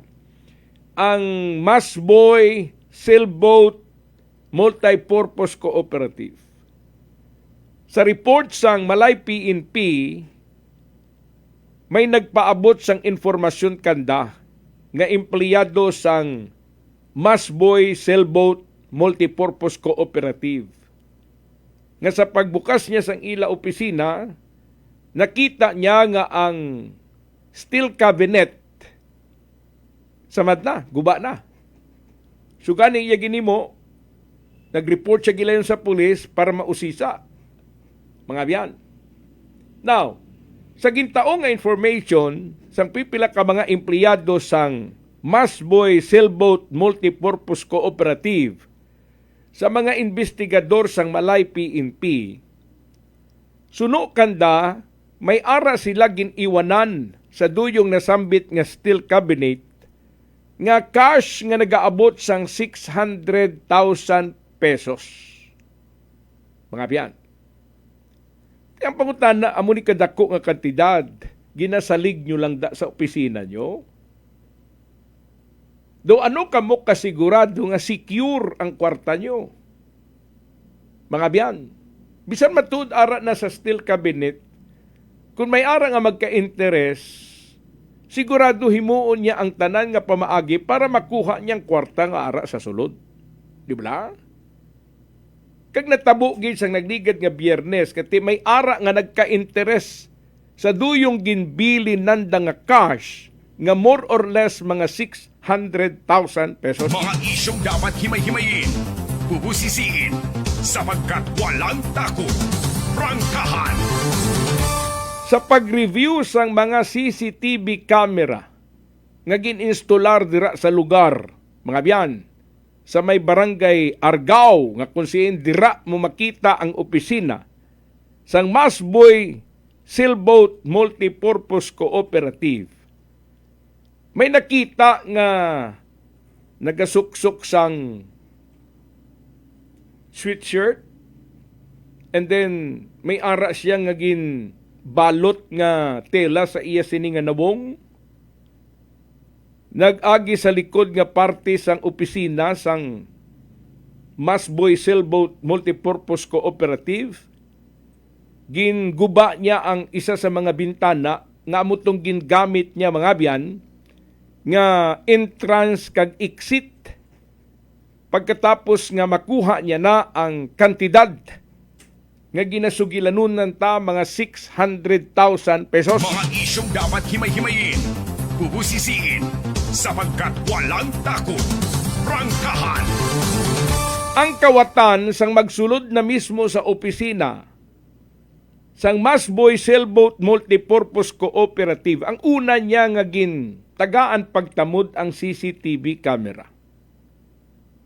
Ang Masboy Sailboat Multipurpose Cooperative. Sa report sang Malay PNP, may nagpaabot sang informasyon kanda nga empleyado sang Masboy Sailboat Multipurpose Cooperative. Nga sa pagbukas niya sang ila opisina, nakita niya nga ang steel cabinet samad na, guba na. So gani iya ginimo, nag-report siya gilayon sa pulis para mausisa. Mga biyan. Now, sa gintaong nga information, sang pipila ka mga empleyado sang Masboy Sailboat Multipurpose Cooperative, sa mga investigador sang Malay PNP, suno kanda, may ara sila giniwanan sa duyong nasambit nga steel cabinet nga cash nga nagaabot sang 600,000 pesos. Mga biyan. Ang pangutan na amo ni kadako nga kantidad, ginasalig nyo lang da sa opisina nyo. Do ano kamo kasigurado nga secure ang kwarta nyo? Mga biyan, bisan matud ara na sa steel cabinet, kung may ara nga magka-interes, sigurado himuon niya ang tanan nga pamaagi para makuha niyang kwarta nga ara sa sulod. Di ba? Kag natabo gid sang nagligad nga Biyernes kati may ara nga nagka-interes sa duyong ginbili nanda nga cash nga more or less mga 600,000 pesos. Mga isyong dapat himay-himayin, bubusisiin, sapagkat walang takot. Prangkahan. Sa pag-review sang mga CCTV camera nga gininstolar dira sa lugar, mga biyan, sa may barangay Argao nga kung siin dira mo makita ang opisina sang Masboy Sailboat Multipurpose Cooperative. May nakita nga nagasuksok sang sweatshirt and then may ara siya nga gin balot nga tela sa iya sini nga nabong. Nag-agi sa likod nga parte sang opisina sang Masboy Sailboat Multipurpose Cooperative. Ginguba niya ang isa sa mga bintana nga amutong gingamit niya mga biyan nga entrance kag exit. Pagkatapos nga makuha niya na ang kantidad nga ginasugilanunan ta mga 600,000 pesos. Mga isyong dapat himay-himayin, bubusisiin, sapagkat walang takot. Prangkahan. Ang kawatan sang magsulod na mismo sa opisina sang Masboy Sailboat Multipurpose Cooperative, ang una niya nga tagaan pagtamod ang CCTV camera.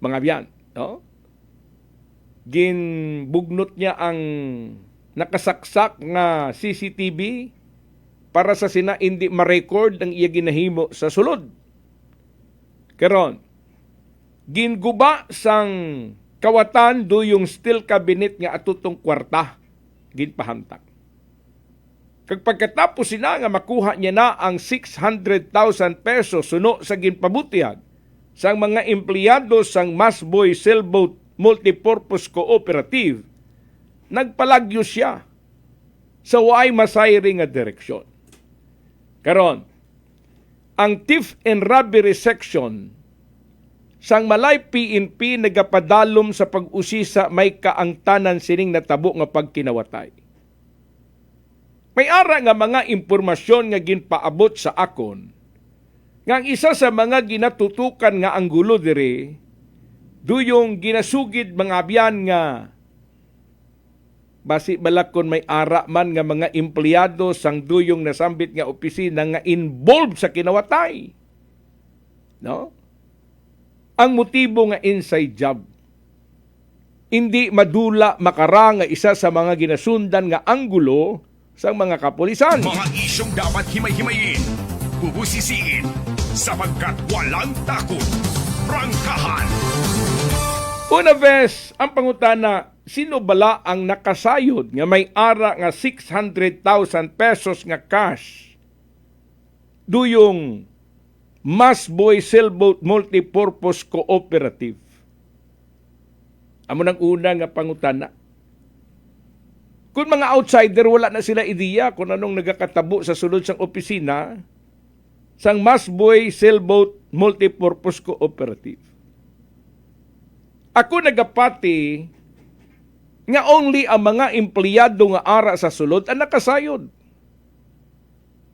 Mga biyan, no? Ginbugnot niya ang nakasaksak nga CCTV para sa sina hindi ma-record ang iya ginahimo sa sulod. Karon, ginguba sang kawatan do yung steel cabinet nga atutong kwarta ginpahamtak. Kag pagkatapos sina nga makuha niya na ang 600,000 pesos suno sa ginpabutihan sang mga empleyado sang Masboy Sailboat Multipurpose Cooperative, nagpalagyo siya sa way masayri nga direksyon. Karon, ang Thief and Robbery Section sang malay PNP nagapadalom sa pag-usisa may kaangtanan sining natabo nga pagkinawatay. May ara nga mga impormasyon nga ginpaabot sa akon nga ang isa sa mga ginatutukan nga anggulo diri duyong ginasugid mga abyan nga basi balakon may ara man nga mga empleyado sang duyong nasambit nga opisina nga involved sa kinawatay. No? Ang motibo nga inside job. Hindi madula makara nga isa sa mga ginasundan nga anggulo sa mga kapulisan. Mga isyong dapat himay-himayin, bubusisiin, sapagkat walang takot. Prangkahan! Una vez, ang pangutana, sino bala ang nakasayod nga may ara nga 600,000 pesos nga cash? Duyong Masboy Sailboat Multipurpose Cooperative. Amo nang una nga pangutana. Kung mga outsider, wala na sila ideya kung anong nagakatabo sa sulod sang opisina sang Masboy Sailboat Multipurpose Cooperative. Ako nagapati nga only ang mga empleyado nga ara sa sulod ang nakasayod.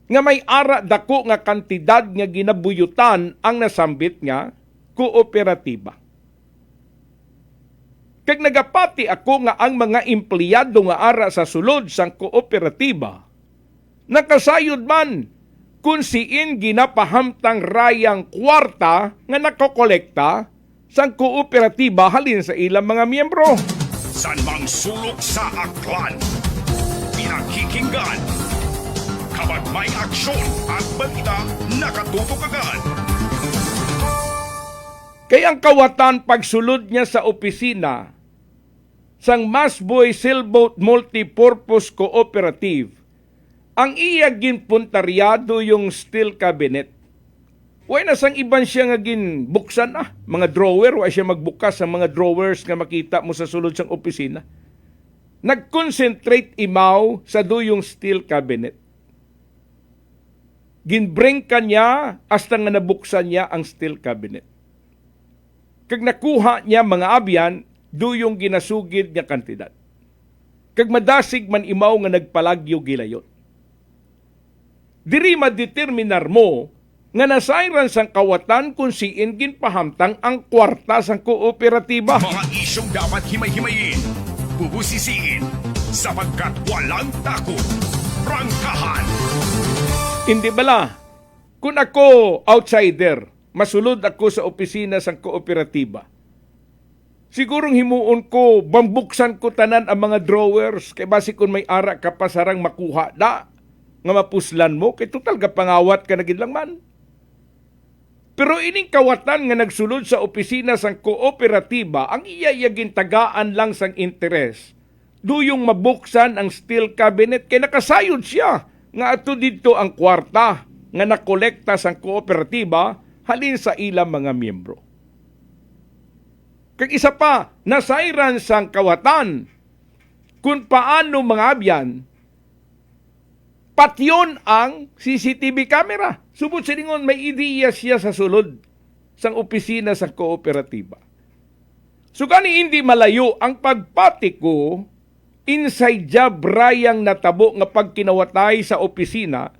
Nga may ara dako nga kantidad nga ginabuyutan ang nasambit nga kooperatiba. Kag nagapati ako nga ang mga empleyado nga ara sa sulod sang kooperatiba nakasayod man kung siin ginapahamtang rayang kwarta nga nakokolekta sang kooperatiba halin sa ilang mga miyembro. San mang sulok sa aklan, pinakikinggan, kapag may aksyon at balita, nakatutok agad. Kaya ang kawatan pagsulod niya sa opisina sang Masboy Sailboat Multipurpose Cooperative, ang iya ginpuntaryado yung steel cabinet. Way na sang iban siya nga ginbuksan mga drawer, way siya magbukas sa mga drawers nga makita mo sa sulod sang opisina. Nag-concentrate imaw sa duyong steel cabinet. Ginbring ka niya hasta nga nabuksan niya ang steel cabinet. Kag nakuha niya mga abyan, duyong ginasugid niya kantidad. Kag madasig man imaw nga nagpalagyo gilayon. Diri madeterminar mo nga nasayran sang kawatan kung siin ginpahamtang ang kwarta sang kooperatiba. Mga isyong dapat himay-himayin, bubusisiin, sapagkat walang takot. Prangkahan! Hindi bala, kung ako outsider, masulod ako sa opisina sang kooperatiba. Sigurong himuon ko, bambuksan ko tanan ang mga drawers, kay basi kung may ara ka pa sarang makuha da, nga mapuslan mo, kay total ka pangawat ka na lang man. Pero ining kawatan nga nagsulod sa opisina sang kooperatiba, ang iyayagin tagaan lang sang interes. Duyong mabuksan ang steel cabinet, kay nakasayod siya nga ato dito ang kwarta nga nakolekta sang kooperatiba halin sa ilang mga miyembro. Kag isa pa, nasayran sang kawatan kung paano mga abyan patyon ang CCTV camera. Subot siningon may ideya siya sa sulod sang opisina sa kooperatiba. So gani hindi malayo ang pagpati ko inside job rayang natabo nga pagkinawatay sa opisina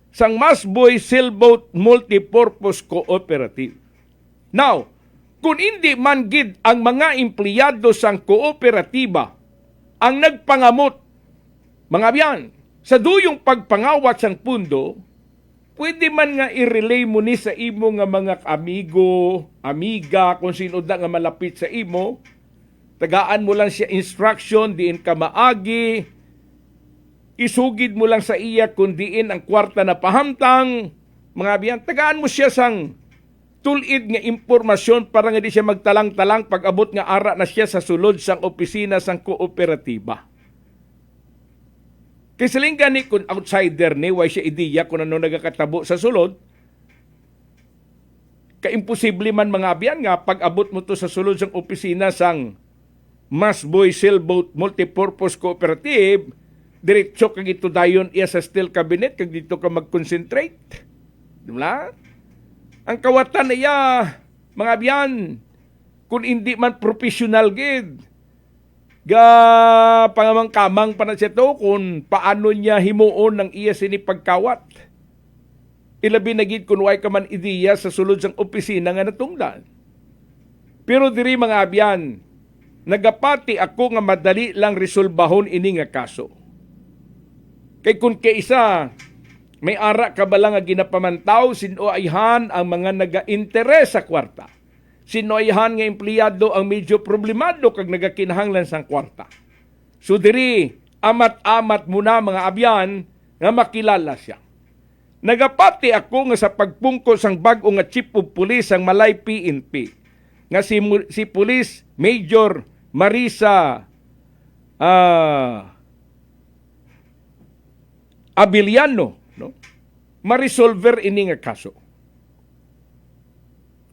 sang Masboy Sailboat Multipurpose Cooperative. Now, kung hindi man gid ang mga empleyado sang kooperatiba ang nagpangamot, mga biyan, sa duyong pagpangawat sang pundo, pwede man nga i-relay mo ni sa imo nga mga amigo, amiga, kung sino da nga malapit sa imo, tagaan mo lang siya instruction, diin ka maagi, isugid mo lang sa iya kung diin ang kwarta na pahamtang, mga biyan, tagaan mo siya sang tulid nga impormasyon para nga di siya magtalang-talang pag abot nga ara na siya sa sulod sang opisina sang kooperatiba. Kaya saling gani kung outsider ni, way siya ideya kung ano nagakatabo sa sulod, kaimposible man mga biyan nga pag abot mo to sa sulod sang opisina sang Masboy Sailboat Multipurpose Cooperative, diretso kag ito dayon iya sa steel cabinet kag dito ka mag-concentrate. Diba? Ang kawatan niya, mga biyan, kung hindi man professional gid, pangamang-kamang pa na siya to kung paano niya himuon ng iya sinipagkawat. Ilabi na gid kung way ka man ideya sa sulod sang opisina nga natungdan. Pero diri mga abyan, nagapati ako nga madali lang resolbahon ini nga kaso. Kay kung kaisa, may ara ka ba lang nga ginapamantaw, sinoayhan ang mga naga-interes sa kwarta. Sinoayhan nga empleyado ang medyo problemado kag nagakinahanglan sang kwarta. So diri, amat-amat muna mga abyan nga makilala siya. Nagapati ako nga sa pagpungko sang bag-o nga chief of police ang Malay PNP. Nga si Police Major Marisa Abiliano, no? Marisolver ini nga kaso.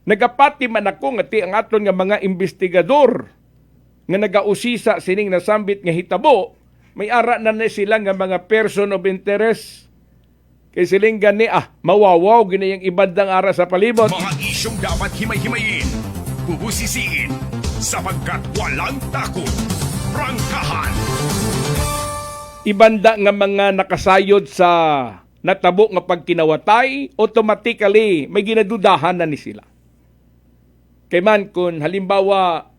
Nagapati man ako nga ti ang aton nga mga investigador nga nagausisa sining nasambit nga hitabo, may ara na sila nga mga person of interest. Kay siling gani mawawaw gini yung ibandang ara sa palibot. Mga isyong dapat himay-himayin, bubusisiin, sapagkat walang takot. Prangkahan. Ibanda nga mga nakasayod sa natabo nga pagkinawatay, automatically may ginadudahan na ni sila. Kay man kung halimbawa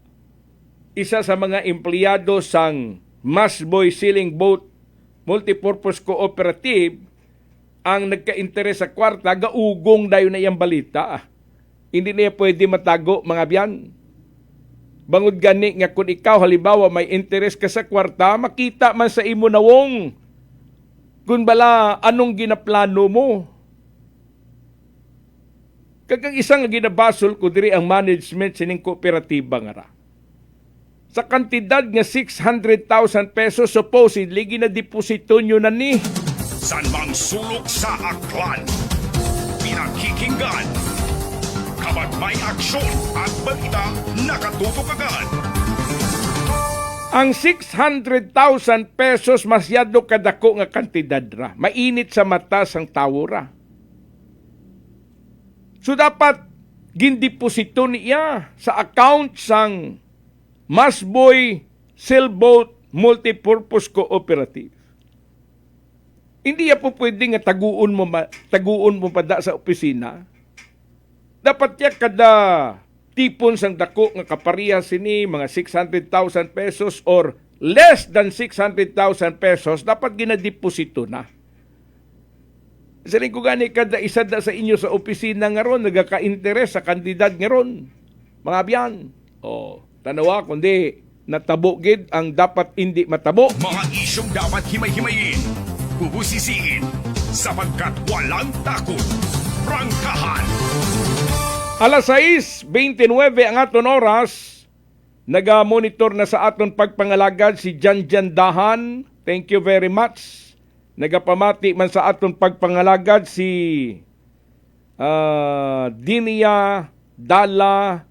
isa sa mga empleyado sang Masboy Sailing Boat Multipurpose Cooperative ang nagka-interes sa kwarta, gaugong dayon na iyang balita. Hindi na pwede matago, mga biyan. Bangod gani nga kung ikaw halimbawa may interes ka sa kwarta, makita man sa imo nawong kung bala anong ginaplano mo. Kagang isang ginabasol ko diri ang management sining kooperatiba nga ra. Sa kantidad nga 600,000 pesos supposedly ginadeposito nyo na ni. San mang sulok sa aklan, pinakikinggan, kabat may aksyon at balita nakatutok agad. Ang 600,000 pesos masyado kadako nga kantidad ra. Mainit sa mata sang tawo ra. So dapat gindeposito niya sa account sang Masboy Sailboat Multipurpose Cooperative. Hindi ya po pwede nga taguon mo pa sa opisina. Dapat ya kada tipon sang dako nga kapariya sini mga 600,000 pesos or less than 600,000 pesos dapat ginadeposito na. Saling ko gani kada isa da sa inyo sa opisina nga ron nagaka-interes sa kandidat nga ron. Mga biyan. Tanawa kundi natabo gid ang dapat hindi matabo. Mga isyong dapat himay-himayin, bubusisiin, sapagkat walang takot. Prangkahan. Alas 6:29 ang aton oras. Naga-monitor na sa aton pagpangalagad si Janjan Dahan. Thank you very much. Nagapamati man sa aton pagpangalagad si Dinia Dala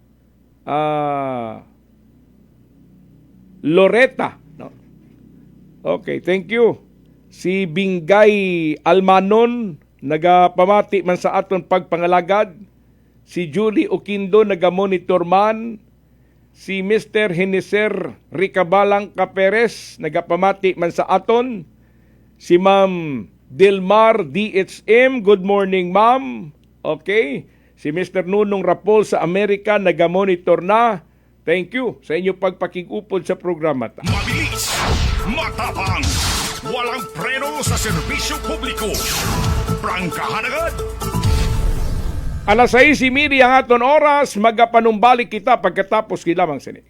Loreta. No? Okay, thank you. Si Bingay Almanon, nagapamati man sa aton pagpangalagad. Si Julie Oquindo, nagamonitor man. Si Mr. Heniser Ricabalang Caperes, nagapamati man sa aton. Si Ma'am Dilmar DHM, good morning ma'am. Okay. Si Mr. Nunong Rapol sa Amerika, nagamonitor na. Thank you sa inyong pagpakigupod sa programa. Mabilis, matapang, walang preno sa serbisyo publiko. Prangkahan agad. Alas 6:30 ang aton oras, magapanumbalik kita pagkatapos kilamang sini.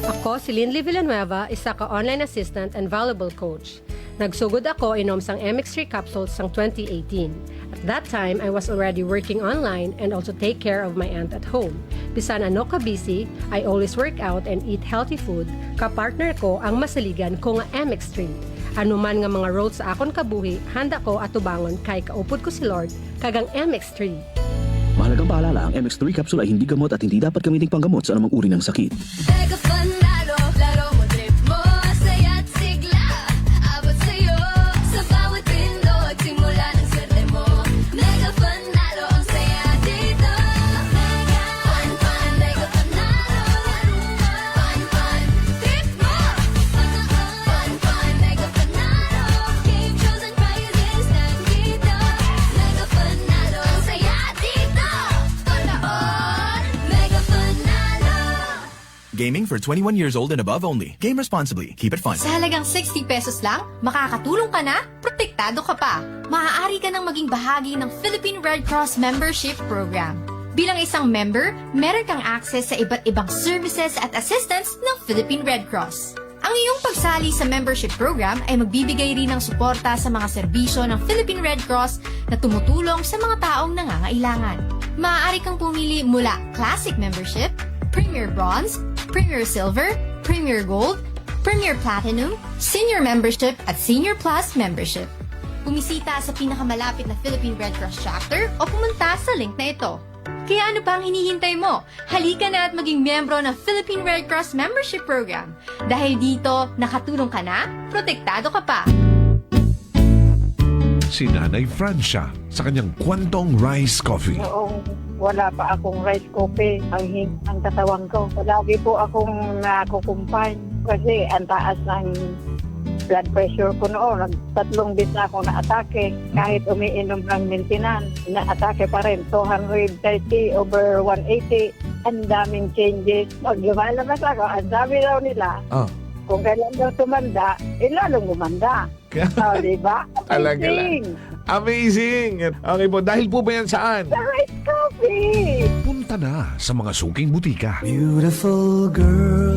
Ako si Linley Villanueva, isa ka online assistant and valuable coach. Nagsugod ako inom sang MX3 capsules sang 2018. At that time, I was already working online and also take care of my aunt at home. Bisan ano ka busy, I always work out and eat healthy food. Kapartner ko ang masaligan ko nga MX3. Ano man nga mga roads sa akon kabuhi, handa ko at tubangon kay kaupod ko si Lord kagang MX3. Mahalagang paalala, ang MX3 capsule ay hindi gamot at hindi dapat gamitin panggamot sa anumang uri ng sakit. Mega Panalo, laro mo, trip mo, saya at sigla. Abot sa'yo, sa bawat pindot, simula ng swerte mo. Mega Panalo, ang saya dito. Mega Pan, Mega Panalo. Pan, trip mo. Pan, Mega Panalo. Game shows and prizes nandito. Mega Panalo, ang saya dito. Palaon, Mega Panalo. Gaming for 21 years old and above only. Game responsibly. Keep it fun. Sa halagang 60 pesos lang, makakatulong ka na, protektado ka pa. Maaari ka nang maging bahagi ng Philippine Red Cross Membership Program. Bilang isang member, meron kang access sa iba't ibang services at assistance ng Philippine Red Cross. Ang iyong pagsali sa membership program ay magbibigay rin ng suporta sa mga serbisyo ng Philippine Red Cross na tumutulong sa mga taong nangangailangan. Maaari kang pumili mula Classic Membership, Premier Bronze, Premier Silver, Premier Gold, Premier Platinum, Senior Membership at Senior Plus Membership. Bumisita sa pinakamalapit na Philippine Red Cross chapter o pumunta sa link na ito. Kaya ano pa ang hinihintay mo? Halika na at maging miyembro ng Philippine Red Cross Membership Program. Dahil dito, nakatulong ka na, protektado ka pa. Si Nanay Francia sa kanyang kwentong rice coffee. Noong wala pa akong rice coffee, ang katawan ko. Lagi po akong nakukumpay kasi ang taas ng blood pressure ko noon. 3 beses na ako na-atake. Kahit umiinom ng maintenance, na-atake pa rin. 230/180. Ang daming changes. Pag lumalabas ako, ang sabi daw nila, kung kailan daw tumanda, lalong gumanda. Diba? Talaga lang. Amazing! Okay po, dahil po ba yan saan? Sa rice coffee! Punta na sa mga suking butika. Beautiful girl.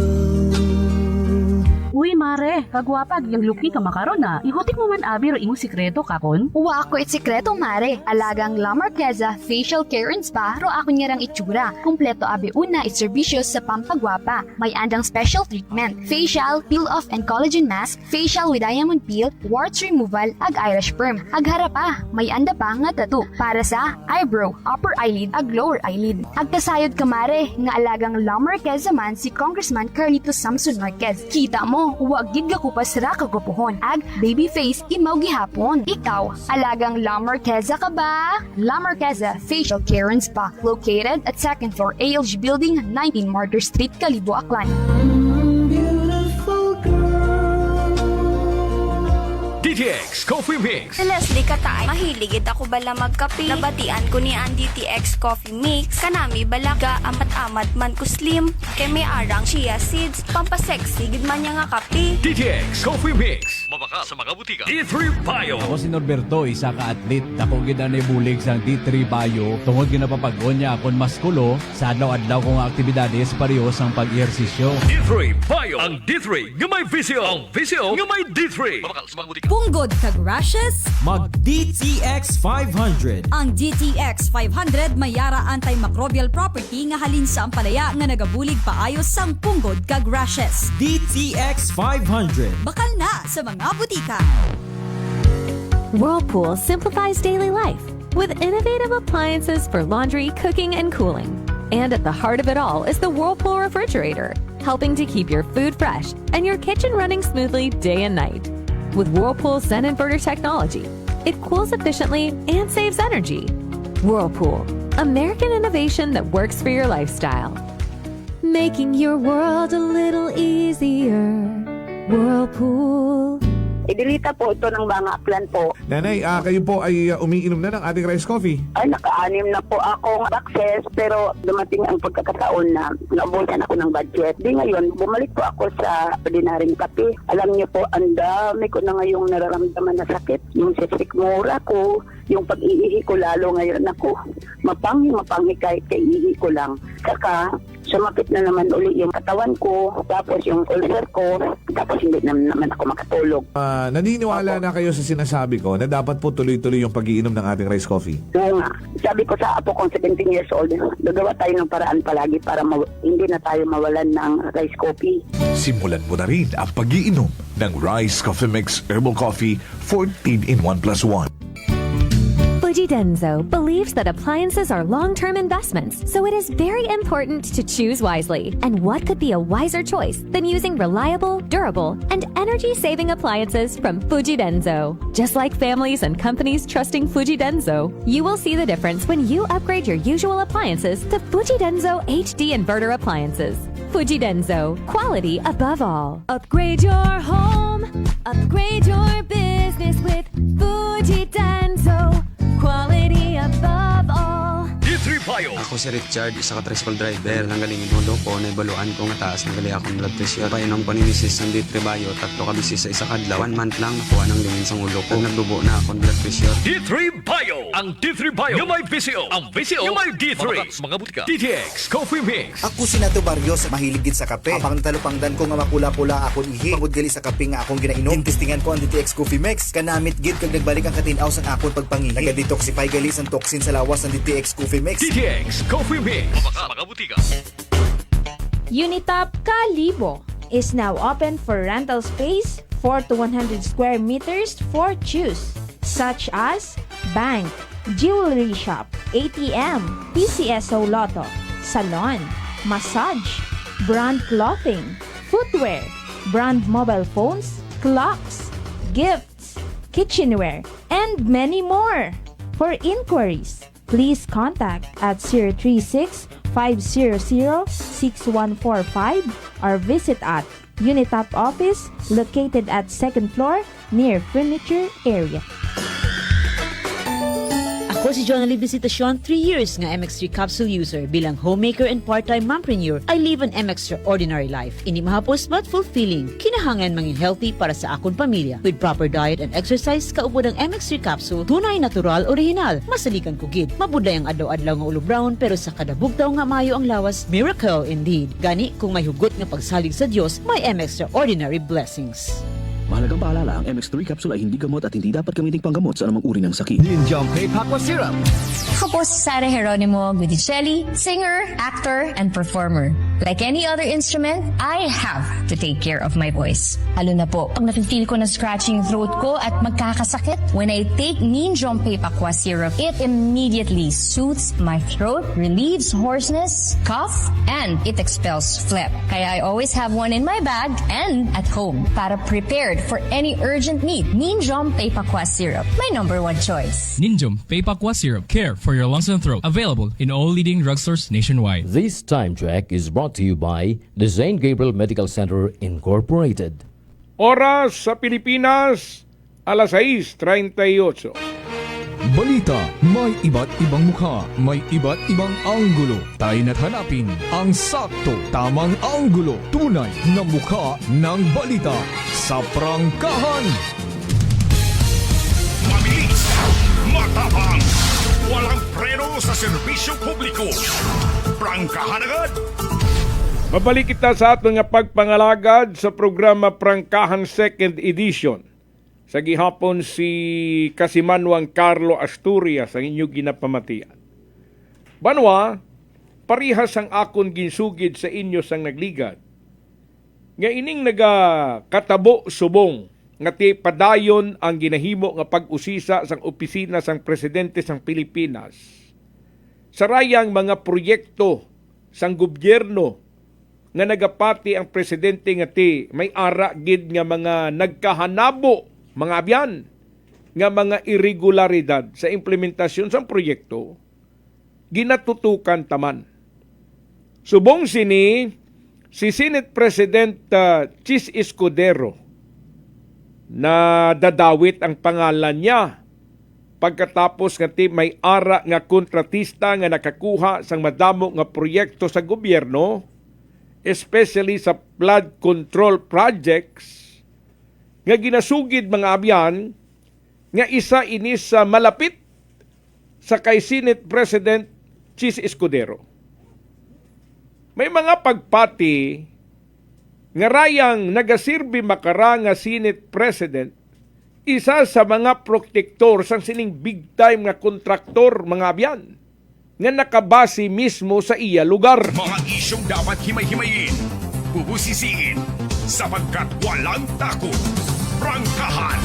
Uy, mare, kagwapag, yung luki ka makaron na. Ihutik mo man abi ro imong sikreto kakon. Uwa ako it sikreto, mare. Alagang La Marqueza Facial Care and Spa, ro ako niyarang itsura. Kompleto abi una it serbisyos sa pampagwapa. May andang special treatment, facial, peel-off and collagen mask, facial with diamond peel, warts removal, ag eyelash perm. Ag harapa, may anda pa nga tattoo para sa eyebrow, upper eyelid, ag lower eyelid. Ag kasayod ka, mare, nga alagang La Marqueza man si Congressman Carlito Samson Marquez. Kita mo, huwag gid ko pa sira kagupuhon. Ag baby face imaw gihapon. Ikaw, alagang La Marqueza ka ba? La Marqueza Facial Care and Spa, located at 2nd floor ALG Building, 19 Martyr Street, Kalibo, Aklan. DTX Coffee Mix. Si Leslie Katay, mahiligid ako bala magkape. Nabatian ko ni ang DTX Coffee Mix. Kanami balaga, amat-amat man ko slim. Kay may arang chia seeds, pampasexy, gid man niya nga kape. DTX Coffee Mix. Mabaka sa mga butika. D3 Bio. Ako si Norberto, isa ka atlet. Dako gid na bulig sang D3 Bio. Tungod ginapapag-on niya akon maskulo sa adlaw-adlaw kong aktibidades pareho sang pag-ehersisyo. D3 Bio. Ang D3 nga may visyo. Ang visyo nga may D3. Mabaka sa mga butika. Punggod kag rashes? Mag DTX 500. Ang DTX 500 may yara antimicrobial property nga halin sa ampalaya nga nagabulig paayos sang punggod kag rashes. DTX 500. Bakal na sa mga butika. Whirlpool simplifies daily life with innovative appliances for laundry, cooking, and cooling. And at the heart of it all is the Whirlpool refrigerator, helping to keep your food fresh and your kitchen running smoothly day and night. With Whirlpool Zen Inverter technology, it cools efficiently and saves energy. Whirlpool, American innovation that works for your lifestyle. Making your world a little easier. Whirlpool. Idilita po ito ng mga plan po. Nanay, kayo po ay umiinom na ng ating rice coffee. Ay, naka-anim na po akong access pero dumating ang pagkakataon na naubusan ako ng budget. Di ngayon, bumalik po ako sa ordinaryong kape. Alam niyo po, ang dami ko na ngayong nararamdaman na sakit. Yung sisikmura ko, yung pag-iihi ko lalo ngayon ako. Mapanghi kahit kaiihi ko lang. Saka, sumakit na naman uli yung katawan ko, tapos yung ulcer ko, tapos hindi naman ako makatulog. Naniniwala na kayo sa sinasabi ko na dapat po tuloy-tuloy yung pag-iinom ng ating rice coffee? Oo nga. Sabi ko sa apo kong 17 years old, gagawa tayo ng paraan palagi para hindi na tayo mawalan ng rice coffee. Simulan mo na rin ang pag-iinom ng Rice Coffee Mix Herbal Coffee 14 in 1+1. Fuji Denso believes that appliances are long-term investments, so it is very important to choose wisely. And what could be a wiser choice than using reliable, durable, and energy-saving appliances from Fuji Denso? Just like families and companies trusting Fuji Denso, you will see the difference when you upgrade your usual appliances to Fuji Denso HD inverter appliances. Fuji Denso, quality above all. Upgrade your home, upgrade your business with Fuji Denso, quality above all. D3 Bio. Ako si Richard, isa ka tricycle driver. Nanggaling inulo ko, naibaluan ko nga taas nagali akong blood pressure. Painom ko ni Mrs. ng D3 Bio, 3 ka bisis sa isa kadlaw. 1 month lang nakuha ng lingin sa ulo ko. Nagdubo na akong blood pressure. D3 Bio. Ang D3 Bio yung may VCO. Ang VCO yung may D3. Mga butika. DTX Coffee Mix. Ako si Nato Barrios, mahilig gid sa kape. Apang talupangdan ko nga makula-pula akong ihi. Pagod gali sa kape nga akong ginainom. Tintistingan ko ang DTX Coffee Mix. Kanamit gid kag nagbalik ang katinaw sa akong pagpangihi. Naga-detoxify gali sa toxin sa lawas ng DTX Coffee Mix. DTX Coffee Mix. Mga butika. Unitop Kalibo is now open for rental space 4 to 100 square meters for choose, such as bank, jewelry shop, ATM, PCSO Lotto, salon, massage, brand clothing, footwear, brand mobile phones, clocks, gifts, kitchenware, and many more. For inquiries, please contact at 036-500-6145 or visit at Unitop office located at 2nd floor near furniture area. Ako si Jonali Visitasyon, 3 years nga MX3 capsule user. Bilang homemaker and part-time mompreneur, I live an extraordinary life. Ini mahapos but fulfilling. Kinahangan mangin healthy para sa akong pamilya. With proper diet and exercise, kaupod ang MX3 capsule, tunay, natural, original. Masalikan kugid. Mabudlay ang adlaw-adlaw nga ulo brown, pero sa kada bugtaw nga mayo ang lawas, miracle indeed. Gani, kung may hugot nga pagsalig sa Dios, may extraordinary blessings. Mahalagang paalala, ang MX3 capsule ay hindi gamot at hindi dapat gamiting panggamot sa anumang uri ng sakit. Ninjumpe Aqua Syrup. Ako po si Sara Geronimo Guidicelli, singer, actor, and performer. Like any other instrument, I have to take care of my voice. Lalo na po, pag nafe-feel ko na scratching throat ko at magkakasakit, when I take Ninjumpe Aqua Syrup, it immediately soothes my throat, relieves hoarseness, cough, and it expels phlegm. Kaya I always have one in my bag and at home para prepared for any urgent need. Ninjumpe Aqua Syrup, my #1 choice. Ninjumpe Aqua Syrup. Care for your lungs and throat. Available in all leading drugstores nationwide. This time check is brought to you by the St. Gabriel Medical Center Incorporated. Oras sa Pilipinas, alas 6:38. Balita, may iba't ibang mukha, may iba't ibang anggulo. Tayo na't hanapin ang sakto, tamang anggulo, tunay na mukha ng balita sa Prangkahan. Mabilis, matapang, walang preno sa serbisyo publiko. Prangkahan agad! Mabalik kita sa ato nga pagpangalagad sa programa Prangkahan 2nd Edition. Sa gihapon si Kasimanwang Carlo Asturias ang inyo ginapamatian. Banwa, parihas ang akon ginsugid sa inyo sang nagligad. Nga ining katabo subong nga ti padayon ang ginahimo nga pag-usisa sang opisina sang presidente sang Pilipinas. Sarayang mga proyekto sang gobyerno nga nagapati ang presidente nga ti may ara gid nga mga nagkahanabo, mga abyan, nga mga irregularidad sa implementasyon sa proyekto, ginatutukan taman. Subong sini, si Senate President Chis Escudero na dadawit ang pangalan niya pagkatapos nga ti may ara nga kontratista nga nakakuha sang madamo nga proyekto sa gobyerno, especially sa flood control projects, nga ginasugid mga abyan, nga isa inis sa malapit sa kay Senate President Chis Escudero. May mga pagpati nga rayang nagasirbi makara nga Senate President, isa sa mga protektor sang sining big time nga kontraktor mga abyan, nga nakabase mismo sa iya lugar. Mga isyong dapat himay-himayin, bubusisiin, sapagkat walang takot. Prangkahan.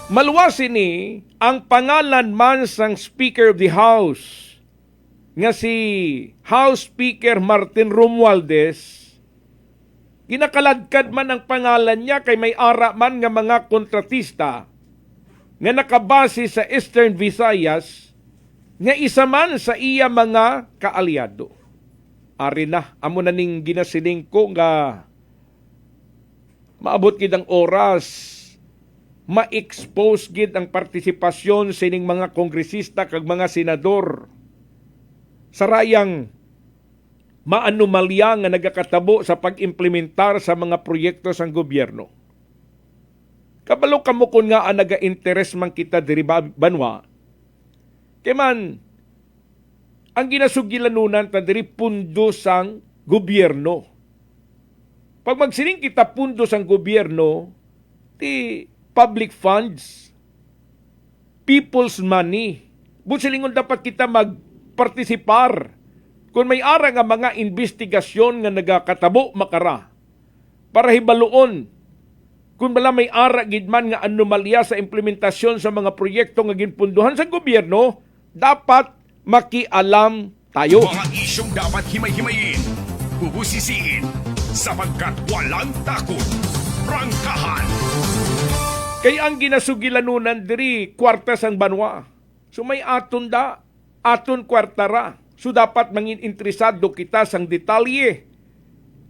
Maluwasin ni ang pangalan man sang Speaker of the House nga si House Speaker Martin Romualdez, ginakaladkad man ang pangalan niya kay may ara man nga mga kontratista nga nakabase sa Eastern Visayas nga isa man sa iya mga kaalyado. Ari na, amo na ning ginasiling ko nga maabot gid ang oras ma-expose gid ang partisipasyon sining mga kongresista kag mga senador sa rayang maanumalya nga nagakatabo sa pag-implementar sa mga proyekto sang gobyerno. Kabalo kamo kun nga ang naga-interes man kita diri banwa, kay man ang ginasugilanunan ta diri pundo sang gobyerno. Pag magsiling kita pundo sang gobyerno, ti public funds, people's money. Busilingon dapat kita magpartisipar kung may ara nga mga investigasyon nga nagakatabo makara para hibaluon kung bala may ara gidman nga anomalya sa implementasyon sa mga proyekto nga ginpunduhan sa gobyerno, dapat makialam tayo. Mga isyong dapat himay-himayin, bubusisiin, sapagkat walang takot. Prangkahan. Kaya ang ginasugilanunan diri kwarta sang banwa. So may aton kwartara. So dapat mangin interesado kita sang detalye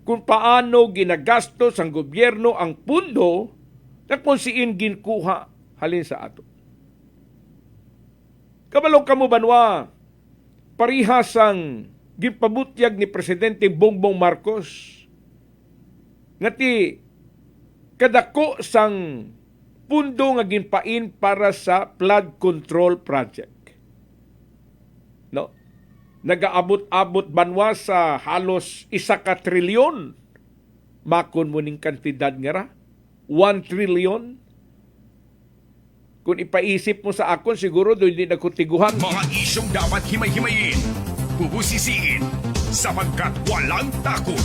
kung paano ginagasto sang gobyerno ang pundo na kung siin ginkuha halin sa ato. Kabalong kamo banwa, parihas ang ginpabutyag ni Presidente Bongbong Marcos ngati kadako sang pundo nga ginpain para sa flood control project. No? Nagaabot-abot banwa sa halos 1 trilyon. Makon mo ning kantidad nga ra? 1 trilyon. Kung ipaisip mo sa akon, siguro doon hindi nagkutiguhan. Mga isyong dapat himay-himayin, bubusisiin, sapagkat walang takot.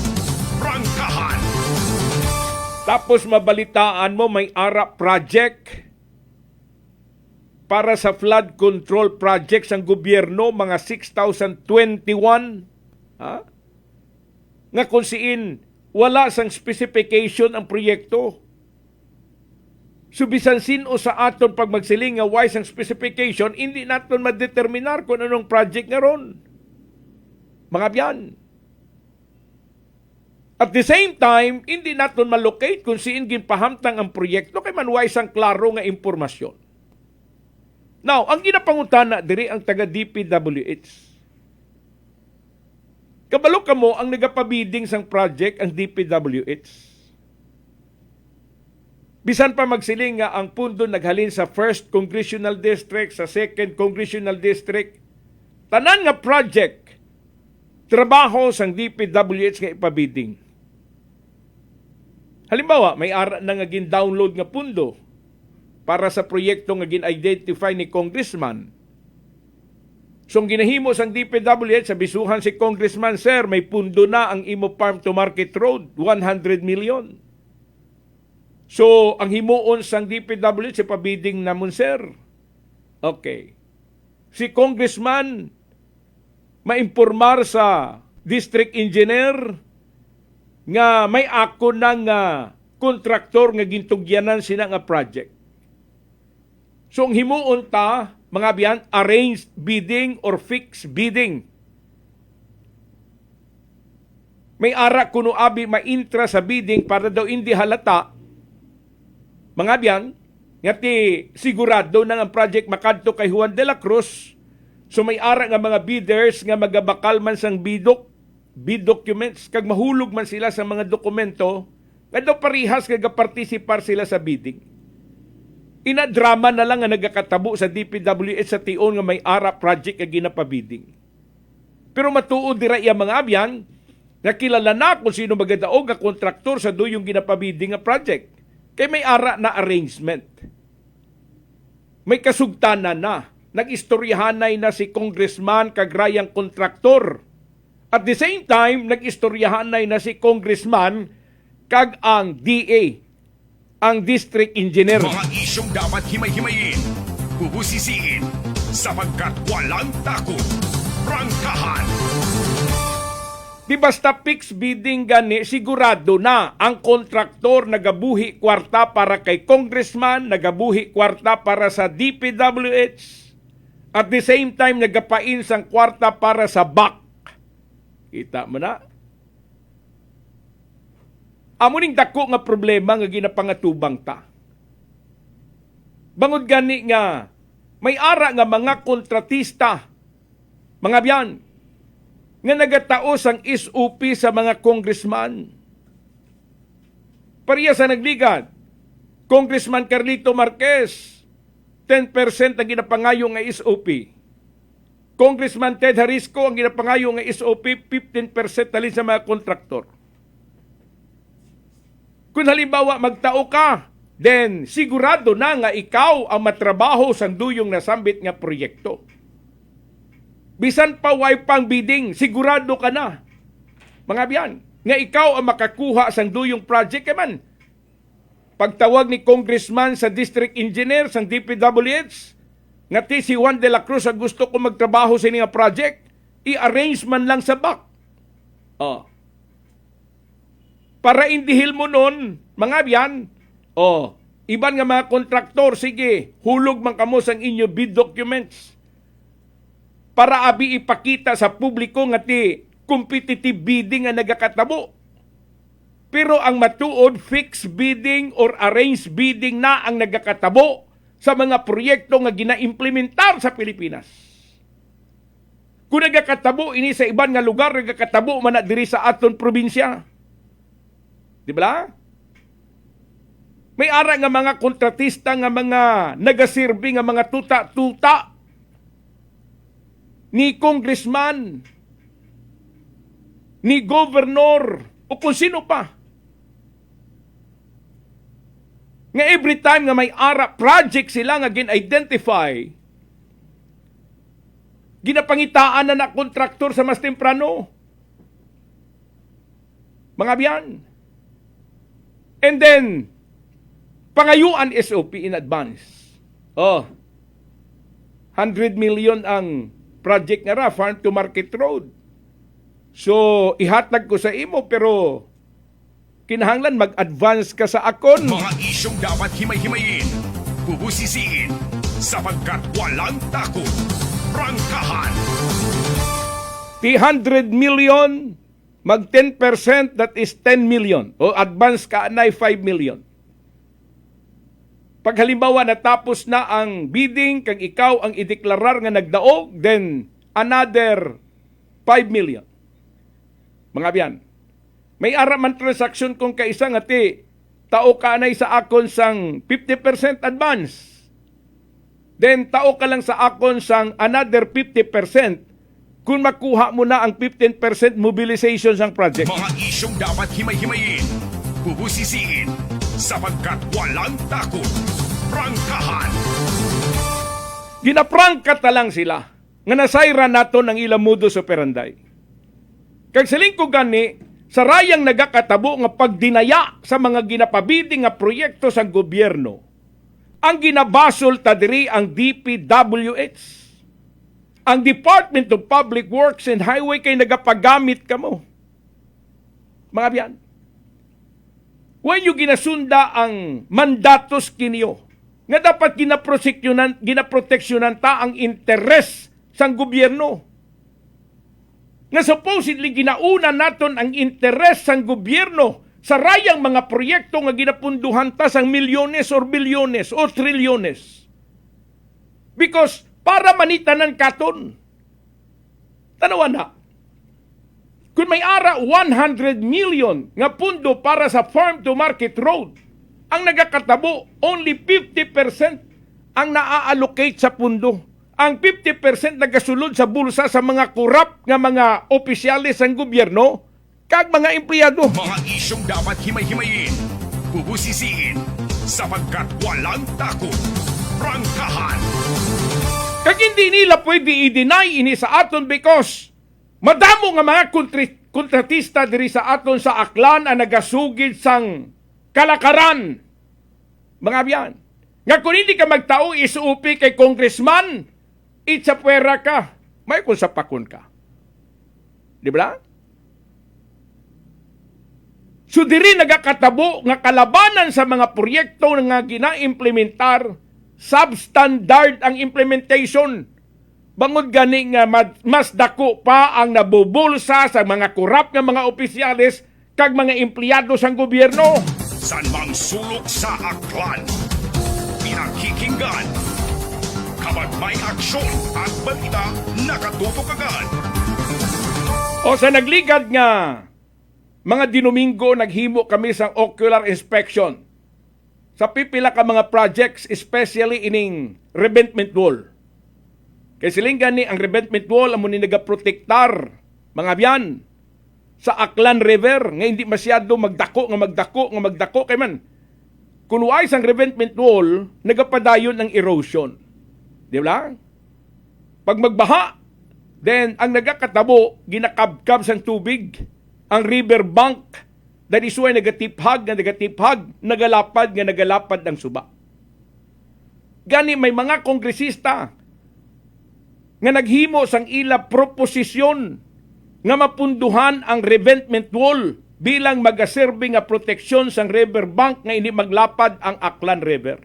Prangkahan. Tapos mabalitaan mo may ARA project para sa flood control projects ang gobyerno, mga 6,021. Ha? Nga kung siin, wala sang specification ang proyekto. Subisan sino sa aton pag magsiling nga wise ang specification, hindi naton madeterminar kung anong project nga ron. Mga biyan. At the same time, hindi naton malocate kung siin ginpahamtang ang proyekto kay manway sang klaro nga impormasyon. Now, ang ginapangutana diri ang taga DPWH. Kabalo kamo ang nagapabiding sang project ang DPWH. Bisan pa magsiling nga ang pundo naghalin sa 1st Congressional District, sa 2nd Congressional District, tanan nga project, trabaho sang DPWH nga ipabiding. Halimbawa, may ara na nga gin-download nga pundo para sa proyekto nga gin-identify ni Congressman. So, ang ginahimo sang DPWH, sabisuhan si Congressman, Sir, may pundo na ang imo farm to market road, 100 million. So, ang himuon sang DPWH, pabiding namon, Sir. Okay. Si Congressman, maimpormar sa district engineer nga may ako ng kontraktor nga gintugyanan sina nga project. So, ang himuon ta, mga biyan, arranged bidding or fixed bidding. May ara kuno abi ma-intra sa bidding para daw hindi halata, mga biyan, ngati sigurado na ang project makadto kay Juan de la Cruz. So may ara nga mga bidders nga magabakal man sang bid documents, kag mahulog man sila sa mga dokumento, nga daw parihas kag participar sila sa bidding. Inadrama na lang nga nagakatabo sa DPWH sa tion nga may ara project nga ginapabidding. Pero matuod dira iya mga abyan, nga kilala na kung sino magadaog nga kontraktor sa duyong ginapabidding nga project. Kay may ara na arrangement. May kasugtanan na. Nag-istoryahanay na si Congressman kagrayang kontraktor. At the same time, nag-istoryahanay na si Congressman kag ang DA. ang district engineer. Mga isyong dapat himay-himayin, bubusisiin, sapagkat walang takot. Prangkahan. Di basta fixed bidding gani, sigurado na ang kontraktor nagabuhi kwarta para kay congressman, nagabuhi kwarta para sa DPWH, at the same time nagapain sang kwarta para sa BAC. Kita mo na? Amo ning dako nga problema nga ginapangatubang ta. Bangod gani nga may ara nga mga kontratista, mga biyan, nga nagataos ang SOP sa mga congressman. Pariya sa nagligad, Congressman Carlito Marquez, 10% ang ginapangayo nga SOP. Congressman Ted Harisco, ang ginapangayo nga SOP, 15% talin sa mga kontraktor. Kung halimbawa magtao ka, then sigurado na nga ikaw ang matrabaho sa duyong nasambit nga proyekto. Bisan pa way pang bidding, sigurado ka na, mga biyan, nga ikaw ang makakuha sa duyong project. Man, pagtawag ni congressman sa district engineer sa DPWH, nga si Juan de la Cruz ang gusto ko magtrabaho sa inyong project, i-arrange man lang sa BAC. Para indihil mo nun, mga biyan, iban nga mga kontraktor, sige, hulog man kamo sa inyo bid documents para abi ipakita sa publiko nga ti competitive bidding nga nagakatabo. Pero ang matuod, fixed bidding or arranged bidding na ang nagakatabo sa mga proyekto nga gina-implementar sa Pilipinas. Kung nagakatabo ini sa iban nga lugar, nagakatabo man na diri sa aton probinsya. Di ba? May ara nga mga kontratista nga mga nagasirbi nga mga tuta-tuta ni congressman, ni governor, o kung sino pa. Nga every time nga may ara project sila nga gin-identify, ginapangitaan na kontraktor sa mas temprano. Mga biyan. And then, pangayuan SOP in advance. 100 million ang project nga ra, farm to market road. So, ihatag ko sa imo, pero kinahanglan mag-advance ka sa akon. Mga isyong dapat himay-himayin, bubusisiin, sapagkat walang takot. Prangkahan. 100 million, mag 10%, that is 10 million. O advance ka na 5 million. Pag halimbawa natapos na ang bidding, kag ikaw ang ideklarar nga nagdaog, then another 5 million. Mga biyan, may araman transaction kung kaisa nga ti, tao ka anay sa akon sang 50% advance. Then tao ka lang sa akon sang another 50%. Kung makuha mo na ang 15% mobilization sang project. Mga isyong dapat himay-himayin, bubusisiin, sapagkat walang takot. Prangkahan. Ginaprangkat na lang sila nga nasayra nato ng ilang modus operandi. Kag siling ko gani, sa rayang nagakatabo nga pagdinaya sa mga ginapabiding nga proyekto sa gobyerno, ang ginabasol ta diri ang DPWH. Ang Department of Public Works and Highway kay nagapagamit ka mo. Mga biyan, when you ginasunda ang mandatos kinyo, nga dapat ginaproteksyonan ta ang interes sang gobyerno. Nga supposedly ginauna naton ang interes sang gobyerno sa rayang mga proyekto nga ginapunduhan ta sang milyones or bilyones o trilyones. Because para manitanan katon. Tanawan na. Kung may ara 100 million nga pundo para sa farm to market road, ang nagakatabo, only 50% ang naa-allocate sa pundo. Ang 50% nagasulod sa bulsa sa mga korap nga mga opisyalis ng gobyerno kag mga empleyado. Mga isyong dapat himay-himayin, bubusisiin, sapagkat walang takot. Prangkahan. Kag hindi nila pwede i-deny ini sa aton because madamo nga mga kontratista diri sa aton sa Aklan ang nagasugid sang kalakaran Mga biyan. Nga kung hindi ka magtao, isuupi kay congressman, itsapwera ka. May kung sapakon ka. Di ba? So diri nagakatabo nga kalabanan sa mga proyekto nga gina-implementar, substandard ang implementation. Bangod gani nga mas dako pa ang nabubulsa sa mga korap nga mga opisyales kag mga empleyado sang gobyerno. San mang sulok sa aklan, pinakikinggan, kapag may aksyon at balita, nakatutok agad. O sa nagligad nga, mga dinumingo naghimo kami sa ocular inspection sa pipila ka mga projects, especially ining revetment wall. Kay silinggan ni ang revetment wall amo ni nagaprotektar mga biyan sa Aklan River nga hindi masyado magdako kay man kunuay sang revetment wall nagapadayon ng erosion. Di ba? Pag magbaha, then ang nagakatabo ginakabkab sang tubig ang river bank dahil isuay nagatiphag, nagalapad ang suba. Gani may mga kongresista nga naghimo sang ila proposisyon nga mapunduhan ang revetment wall bilang magaserbi nga proteksyon sang river bank nga hindi maglapad ang Aklan River.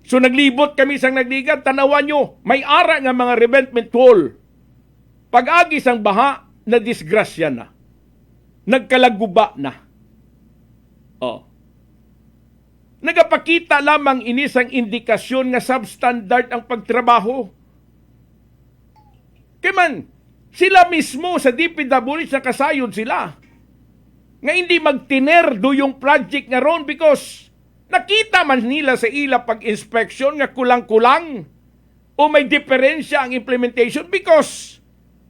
So naglibot kami sang nagligad, tanawan nyo, may ara nga mga revetment wall. Pag-agi sang baha, na disgrasya na. Nagkalaguba na. Nagapakita lamang inisang indikasyon nga substandard ang pagtrabaho. Kaya man, sila mismo sa DPWH na kasayod sila. Nga hindi magtinerdo yung project nga ron because nakita man nila sa ila pag-inspection nga kulang-kulang o may diferensya ang implementation because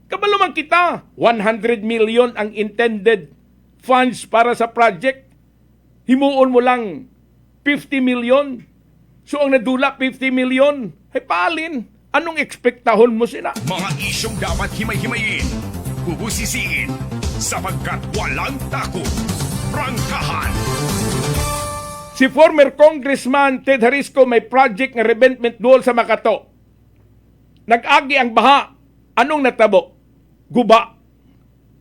kabalo man kita, 100 million ang intended funds para sa project. Himuon mo lang 50 million. So ang nadula 50 million, ay palin. Anong ekspektahon mo sila? Mga isyong dapat himay-himayin, bubusisiin, sapagkat walang takot. Prangkahan. Si former Congressman Ted Harisco may project nga revetment wall sa Makato. Nag-agi ang baha. Anong natabo? Guba.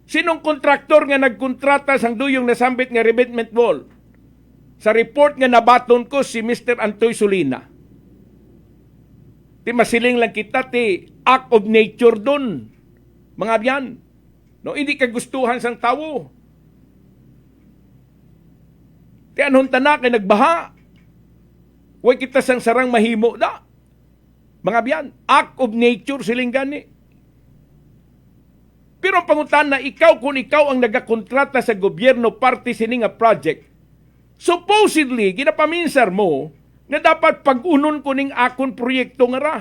Sinong kontraktor nga nagkontrata sang duyong nasambit nga revetment wall? Sa report nga nabaton ko si Mr. Antoy Solina. Ti masiling lang kita ti act of nature dun. Mga biyan. No, hindi kagustuhan sang tawo. Ti anong tanak kay nagbaha. Huwag kita sang sarang mahimo da. Mga biyan. Act of nature siling gani. Pero ang pangutan na ikaw kung ikaw ang nagakontrata sa gobyerno parte sini nga project, supposedly, ginapaminsar mo na dapat pag-unon ko ning akon proyekto nga ra.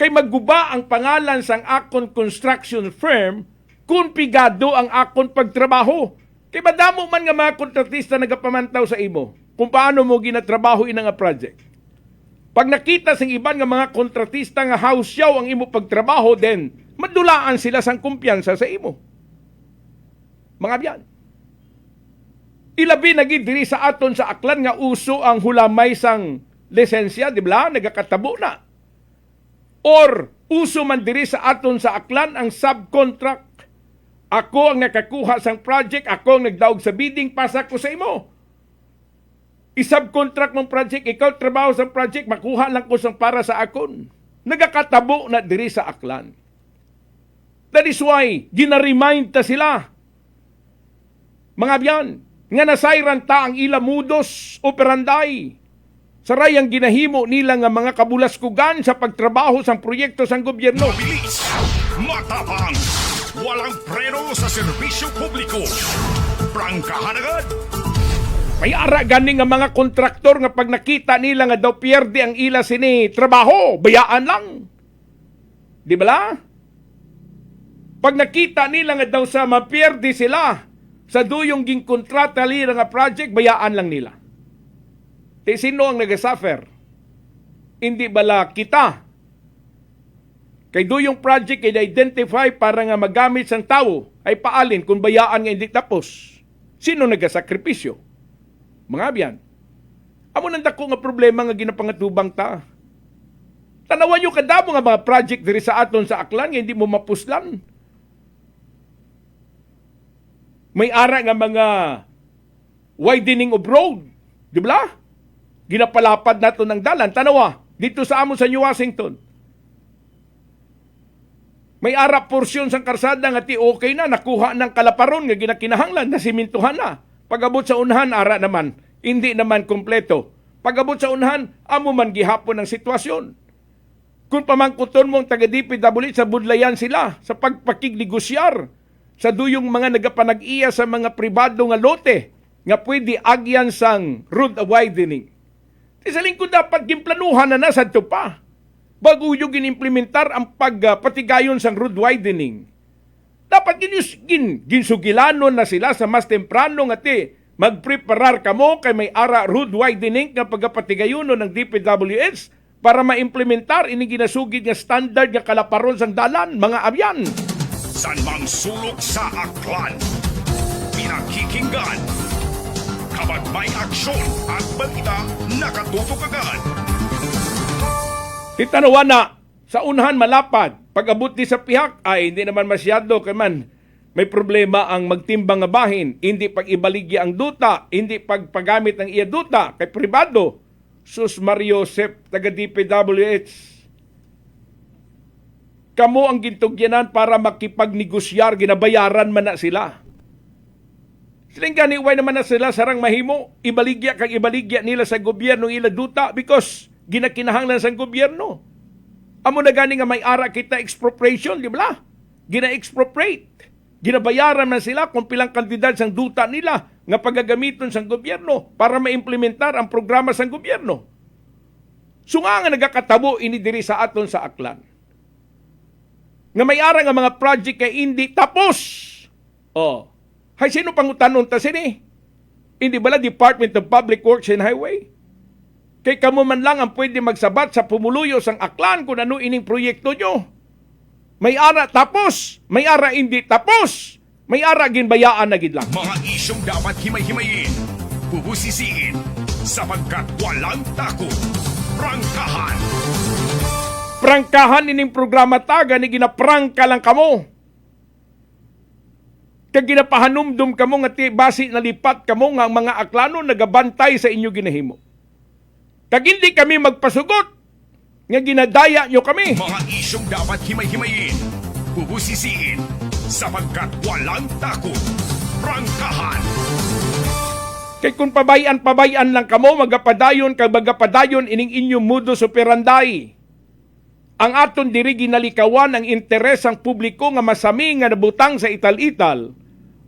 Kay magguba ang pangalan sang akon construction firm kung pigado ang akon pagtrabaho. Kay madamo man nga mga kontratista nagapamantaw sa imo kung paano mo ginatrabaho ina nga project. Pag nakita sang iban nga mga kontratista nga hausyaw ang imo pagtrabaho, then madulaan sila sang kumpiyansa sa imo. Mga biyan. Ilabi naging diri sa aton sa Aklan nga uso ang hulamay sang lisensya, di ba? Nagakatabo na. Or uso man diri sa aton sa Aklan ang subcontract. Ako ang nakakuha sang project, ako ang nagdaog sa bidding, pasa ko sa imo. I-subcontract mong project, ikaw trabaho sa project, makuha lang ko sang para sa akon. Nagakatabo na diri sa Aklan. That is why, ginaremind ta sila. Mga biyan, nga nasayran ta ang ila modus operandi. Sarayang ginahimo nila nga mga kabulaskugan sa pagtrabaho sa proyekto sang gobyerno. Mabilis, matapang, walang preno sa serbisyo publiko. Prangkahan agad. May ara gani nga mga kontraktor nga pag nakita nila nga daw pierde ang ila sini trabaho, bayaan lang. Di ba la? Pag nakita nila nga daw sa mapierde sila sa duyong ging kontrata nila nga project, bayaan lang nila. Di sino ang nagasuffer? Hindi bala kita. Kay duyong project ay identify para nga magamit sang tao ay paalin kung bayaan nga hindi tapos. Sino nagasakripisyo? Mga biyan. Amo nang dako nga problema nga ginapangatubang ta. Tanawan nyo kadamo nga mga project diri sa aton sa Aklan nga hindi mo mapuslan. May ara nga mga widening of road. Di ba? Ginapalapad nato ng dalan. Tanawa, dito sa amo sa New Washington. May ara porsyon sang karsada nga ti okay na, nakuha ng kalaparon nga ginakinahanglan, nasimintuhan na. Pag-abot sa unahan, ara naman. Hindi naman kompleto. Pag-abot sa unahan, amo man gihapon ang sitwasyon. Kung pamangkuton mong taga-DPWH sa budlayan sila sa pagpakignigusyar sa duyong mga nagapanag-iya sa mga pribado nga lote nga pwede agyan sang road widening. Sa lingkod dapat gimplanuhan na sa pa bago yung ginimplementar ang pagpatigayon sang road widening. Dapat ginsugilanon na sila sa mas temprano nga magpreparar kamo kay may ara road widening nga pagpatigayon ng DPWH para maimplementar ini ginasugid nga standard nga kalaparon sang dalan, mga abyan. San mang sulok sa Aklan, pinakikinggan, kapag may aksyon at balita, nakatutok agad. Titanawan na, sa unahan malapad, pag-abot di sa pihak, ay hindi naman masyado, kay man may problema ang magtimbang nga bahin, hindi pag-ibaligya ang duta, hindi pagpagamit ng iya duta, kay pribado, Sus Mario Sep, taga-DPWH. Kamo ang gintugyanan para makipagnegosyar, ginabayaran man na sila. Siling ganiway naman na sila sarang mahimo, ibaligya kag ibaligya nila sa gobyerno ila duta because ginakinahanglan sa gobyerno. Amo na gani nga may ara kita expropriation, di ba? Gina-expropriate. Ginabayaran man sila kung pilang kantidad sang duta nila nga pagagamiton sang gobyerno para maimplementar ang programa sang gobyerno. So nga nagakatabo ini diri sa aton sa Aklan. Nga may ara nga mga project kay hindi tapos. Oh. Hay sino pangutanon ta sini? Hindi bala Department of Public Works and Highway? Kay kamo man lang ang pwede magsabat sa pumuluyo sang Aklan kung ano ining proyekto nyo. May ara tapos, may ara hindi tapos. May ara ginbayaan na gid lang. Mga isyong dapat himay-himayin, bubusisiin, sapagkat walang takot. Prangkahan. Prangkahan ining programa taga ni ginaprangka lang kamo. Kag ginapahanumdum kamo nga basi nalipat kamo nga ang mga Aklano nagabantay sa inyo ginahimo. Kag hindi kami magpasugot nga ginadaya nyo kami. Mga isyong dapat himay-himayin, bubusisiin, sapagkat walang takot. Prangkahan. Kay kung pabayan lang kamo, magapadayon kag magapadayon ining inyong modus operandi. Ang aton diri ginalikawan ang interes ang publiko nga masami nga nabutang sa ital-ital.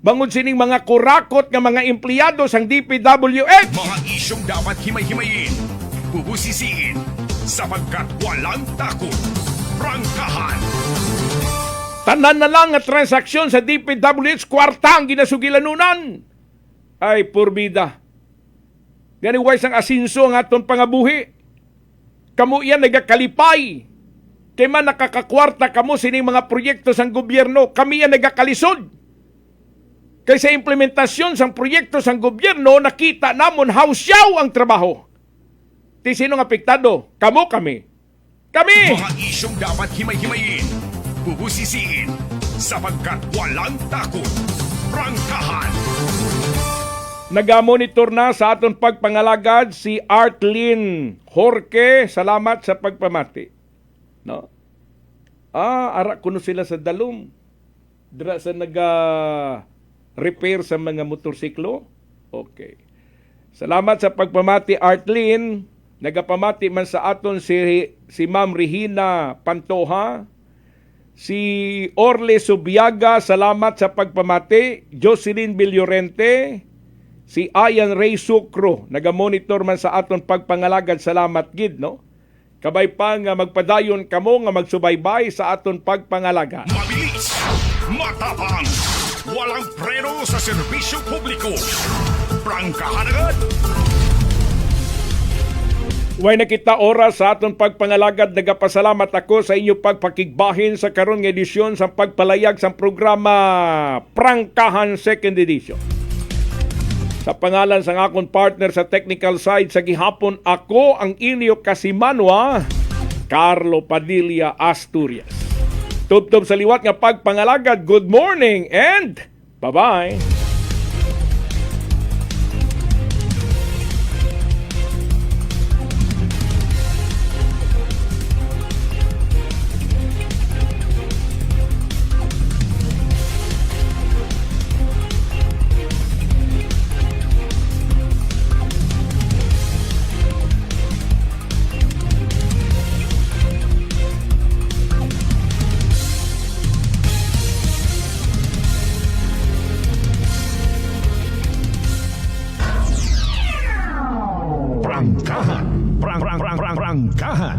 Bangod sining mga kurakot nga mga empleyado sang DPWH. Mga isyong dapat himay-himayin, bubusisiin, sapagkat walang takot. Prangkahan. Tanan na lang nga transaksyon sa DPWH, kwarta ang ginasugilanunan. Ay, purbida. Ganiway sang asinso ang aton pangabuhi. Kamu yan nagakalipay. Kaya man nakakakwarta kamo sining mga proyekto sang gobyerno, kami yan nagakalisod. Kaya sa implementasyon sang proyekto sang gobyerno, nakita namon hausyaw ang trabaho. Ti sino nga apektado? Kami. Mga isyong dapat himay-himayin, bubusisiin, sapagkat walang takot. Prangkahan. Nagamonitor na sa aton pagpangalagad si Artlyn Jorge. Salamat sa pagpamati. No? Ara kuno sila sa Dalom. Dira sa repair sa mga motorsiklo. Okay. Salamat sa pagpamati, Artlyn. Nagapamati man sa aton si Ma'am Regina Pantoha. Si Orle Subiaga, salamat sa pagpamati. Jocelyn Villorente. Si Ayan Ray Sucro, nagamonitor man sa aton pagpangalagad, salamat gid, no? Kabay pa nga magpadayon kamo nga magsubaybay sa aton pagpangalaga. Mabilis, matapang, walang preno sa serbisyo publiko. Prangkahan agad. Way nakita oras sa aton pagpangalagad, nagapasalamat ako sa inyo pagpakigbahin sa karon nga edisyon sa pagpalayag sa programa Prangkahan Second Edition. Sa pangalan sa akong partner sa technical side sa gihapon, ako ang inyo kasimanwa, Carlo Padilla Asturias. Tubtob sa liwat nga pagpangalagad, good morning and bye-bye. Prangkahan.